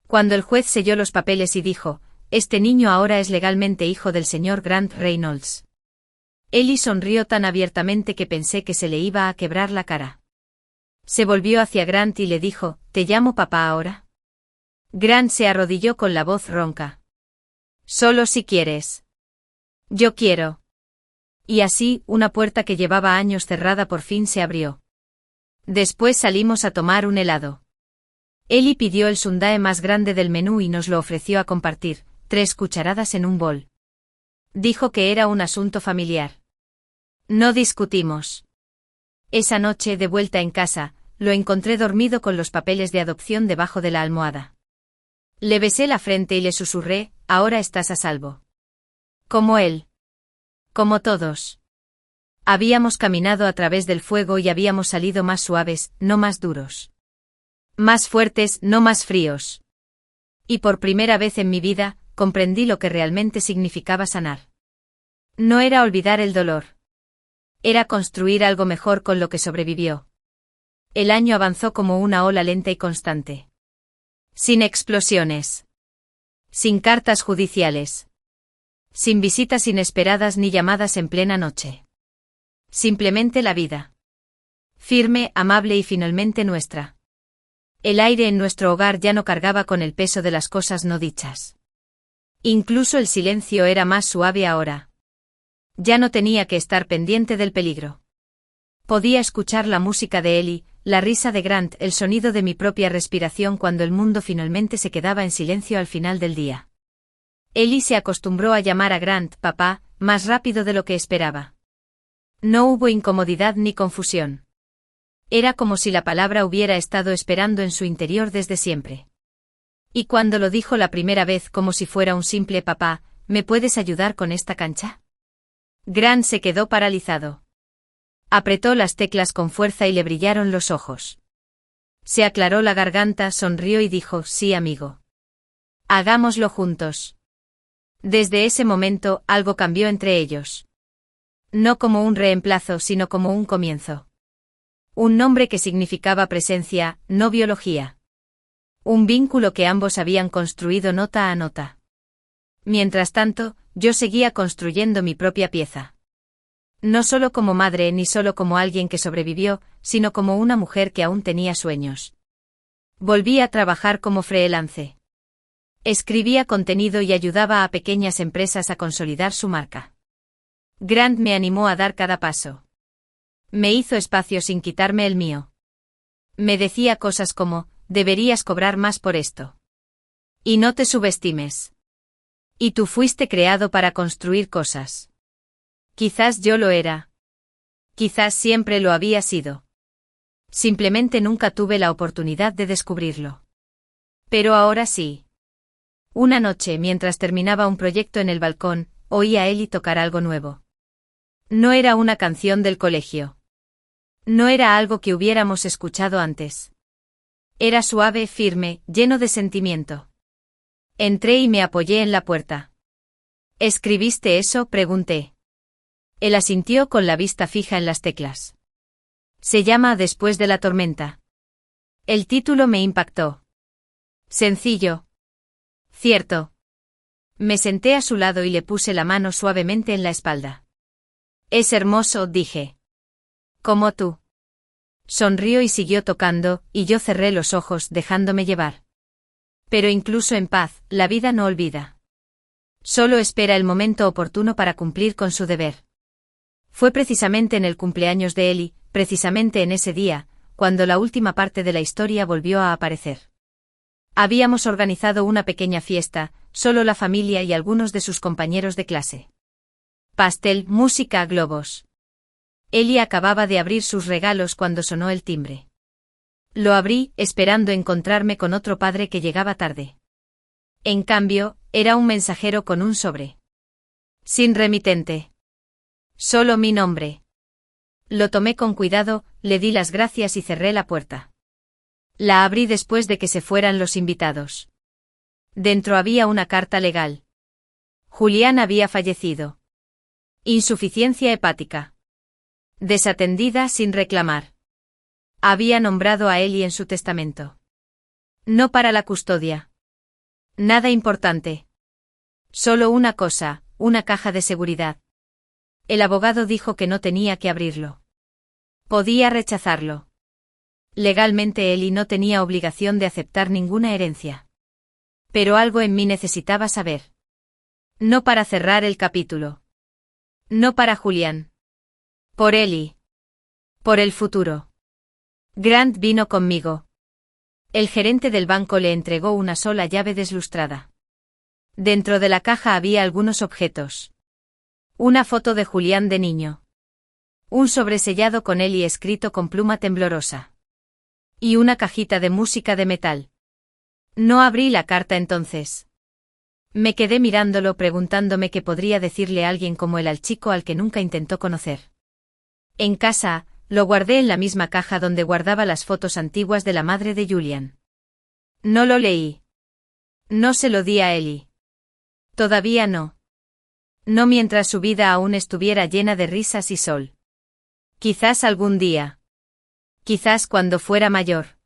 Cuando el juez selló los papeles y dijo, este niño ahora es legalmente hijo del señor Grant Reynolds. Ellie sonrió tan abiertamente que pensé que se le iba a quebrar la cara. Se volvió hacia Grant y le dijo, ¿te llamo papá ahora? Grant se arrodilló con la voz ronca. Solo si quieres. Yo quiero. Y así, una puerta que llevaba años cerrada por fin se abrió. Después salimos a tomar un helado. Ellie pidió el sundae más grande del menú y nos lo ofreció a compartir, 3 cucharadas en un bol. Dijo que era un asunto familiar. No discutimos. Esa noche, de vuelta en casa, lo encontré dormido con los papeles de adopción debajo de la almohada. Le besé la frente y le susurré, ahora estás a salvo. Como él. Como todos. Habíamos caminado a través del fuego y habíamos salido más suaves, no más duros. Más fuertes, no más fríos. Y por primera vez en mi vida, comprendí lo que realmente significaba sanar. No era olvidar el dolor. Era construir algo mejor con lo que sobrevivió. El año avanzó como una ola lenta y constante. Sin explosiones. Sin cartas judiciales. Sin visitas inesperadas ni llamadas en plena noche. Simplemente la vida. Firme, amable y finalmente nuestra. El aire en nuestro hogar ya no cargaba con el peso de las cosas no dichas. Incluso el silencio era más suave ahora. Ya no tenía que estar pendiente del peligro. Podía escuchar la música de Ellie, la risa de Grant, el sonido de mi propia respiración cuando el mundo finalmente se quedaba en silencio al final del día. Ellie se acostumbró a llamar a Grant papá, más rápido de lo que esperaba. No hubo incomodidad ni confusión. Era como si la palabra hubiera estado esperando en su interior desde siempre. Y cuando lo dijo la primera vez como si fuera un simple papá, ¿me puedes ayudar con esta cancha? Grant se quedó paralizado. Apretó las teclas con fuerza y le brillaron los ojos. Se aclaró la garganta, sonrió y dijo: sí, amigo. Hagámoslo juntos. Desde ese momento, algo cambió entre ellos. No como un reemplazo, sino como un comienzo. Un nombre que significaba presencia, no biología. Un vínculo que ambos habían construido nota a nota. Mientras tanto, yo seguía construyendo mi propia pieza. No solo como madre ni solo como alguien que sobrevivió, sino como una mujer que aún tenía sueños. Volví a trabajar como freelance. Escribía contenido y ayudaba a pequeñas empresas a consolidar su marca. Grant me animó a dar cada paso. Me hizo espacio sin quitarme el mío. Me decía cosas como: deberías cobrar más por esto. Y no te subestimes. Y tú fuiste creado para construir cosas. Quizás yo lo era. Quizás siempre lo había sido. Simplemente nunca tuve la oportunidad de descubrirlo. Pero ahora sí. Una noche, mientras terminaba un proyecto en el balcón, oí a Ellie tocar algo nuevo. No era una canción del colegio. No era algo que hubiéramos escuchado antes. Era suave, firme, lleno de sentimiento. Entré y me apoyé en la puerta. ¿Escribiste eso?, pregunté. Él asintió con la vista fija en las teclas. Se llama Después de la tormenta. El título me impactó. Sencillo. Cierto. Me senté a su lado y le puse la mano suavemente en la espalda. Es hermoso, dije. Como tú. Sonrió y siguió tocando, y yo cerré los ojos dejándome llevar. Pero incluso en paz, la vida no olvida. Solo espera el momento oportuno para cumplir con su deber. Fue precisamente en el cumpleaños de Ellie, precisamente en ese día, cuando la última parte de la historia volvió a aparecer. Habíamos organizado una pequeña fiesta, solo la familia y algunos de sus compañeros de clase. Pastel, música, globos. Ellie acababa de abrir sus regalos cuando sonó el timbre. Lo abrí, esperando encontrarme con otro padre que llegaba tarde. En cambio, era un mensajero con un sobre. Sin remitente. Solo mi nombre. Lo tomé con cuidado, le di las gracias y cerré la puerta. La abrí después de que se fueran los invitados. Dentro había una carta legal. Julián había fallecido. Insuficiencia hepática. Desatendida sin reclamar. Había nombrado a Ellie en su testamento. No para la custodia. Nada importante. Solo una cosa, una caja de seguridad. El abogado dijo que no tenía que abrirlo. Podía rechazarlo. Legalmente Ellie no tenía obligación de aceptar ninguna herencia. Pero algo en mí necesitaba saber. No para cerrar el capítulo. No para Julián. Por Ellie. Por el futuro. Grant vino conmigo. El gerente del banco le entregó una sola llave deslustrada. Dentro de la caja había algunos objetos. Una foto de Julián de niño. Un sobresellado con Ellie escrito con pluma temblorosa. Y una cajita de música de metal. No abrí la carta entonces. Me quedé mirándolo preguntándome qué podría decirle alguien como él al chico al que nunca intentó conocer. En casa, lo guardé en la misma caja donde guardaba las fotos antiguas de la madre de Julian. No lo leí. No se lo di a Ellie. Todavía no. No mientras su vida aún estuviera llena de risas y sol. Quizás algún día. Quizás cuando fuera mayor.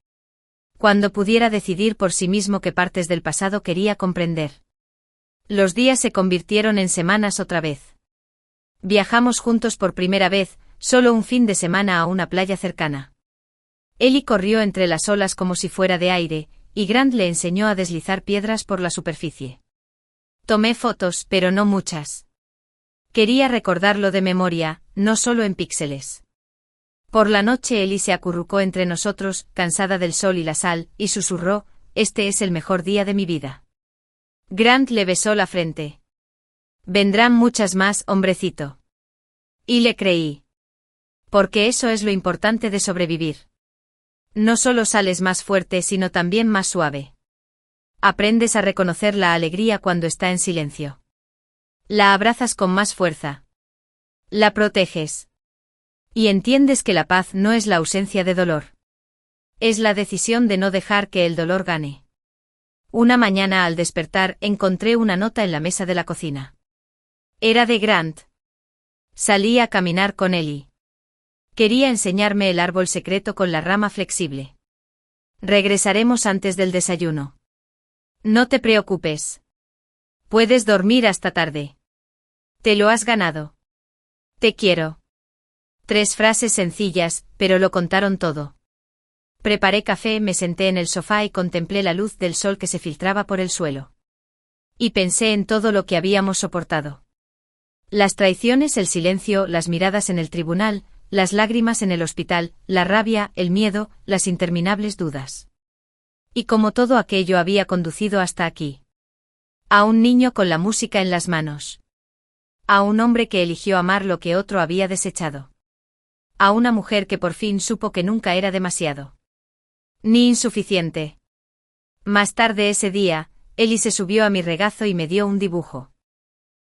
Cuando pudiera decidir por sí mismo qué partes del pasado quería comprender. Los días se convirtieron en semanas otra vez. Viajamos juntos por primera vez, solo un fin de semana a una playa cercana. Ellie corrió entre las olas como si fuera de aire, y Grant le enseñó a deslizar piedras por la superficie. Tomé fotos, pero no muchas. Quería recordarlo de memoria, no solo en píxeles. Por la noche Ellie se acurrucó entre nosotros, cansada del sol y la sal, y susurró: «Este es el mejor día de mi vida». Grant le besó la frente. «Vendrán muchas más, hombrecito». Y le creí. Porque eso es lo importante de sobrevivir. No solo sales más fuerte, sino también más suave. Aprendes a reconocer la alegría cuando está en silencio. La abrazas con más fuerza. La proteges. Y entiendes que la paz no es la ausencia de dolor. Es la decisión de no dejar que el dolor gane. Una mañana al despertar encontré una nota en la mesa de la cocina. Era de Grant. Salí a caminar con Ellie. Quería enseñarme el árbol secreto con la rama flexible. Regresaremos antes del desayuno. No te preocupes. Puedes dormir hasta tarde. Te lo has ganado. Te quiero. 3 frases sencillas, pero lo contaron todo. Preparé café, me senté en el sofá y contemplé la luz del sol que se filtraba por el suelo. Y pensé en todo lo que habíamos soportado. Las traiciones, el silencio, las miradas en el tribunal, las lágrimas en el hospital, la rabia, el miedo, las interminables dudas. Y cómo todo aquello había conducido hasta aquí. A un niño con la música en las manos. A un hombre que eligió amar lo que otro había desechado. A una mujer que por fin supo que nunca era demasiado. Ni insuficiente. Más tarde ese día, Ellie se subió a mi regazo y me dio un dibujo.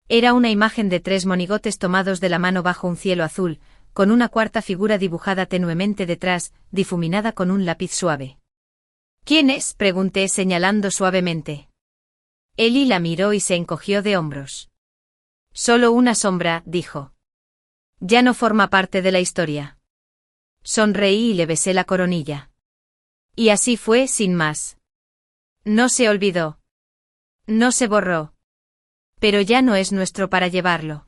Era una imagen de 3 monigotes tomados de la mano bajo un cielo azul, con una cuarta figura dibujada tenuemente detrás, difuminada con un lápiz suave. ¿Quién es?, pregunté señalando suavemente. Ellie la miró y se encogió de hombros. Solo una sombra, dijo. Ya no forma parte de la historia. Sonreí y le besé la coronilla. Y así fue, sin más. No se olvidó. No se borró. Pero ya no es nuestro para llevarlo.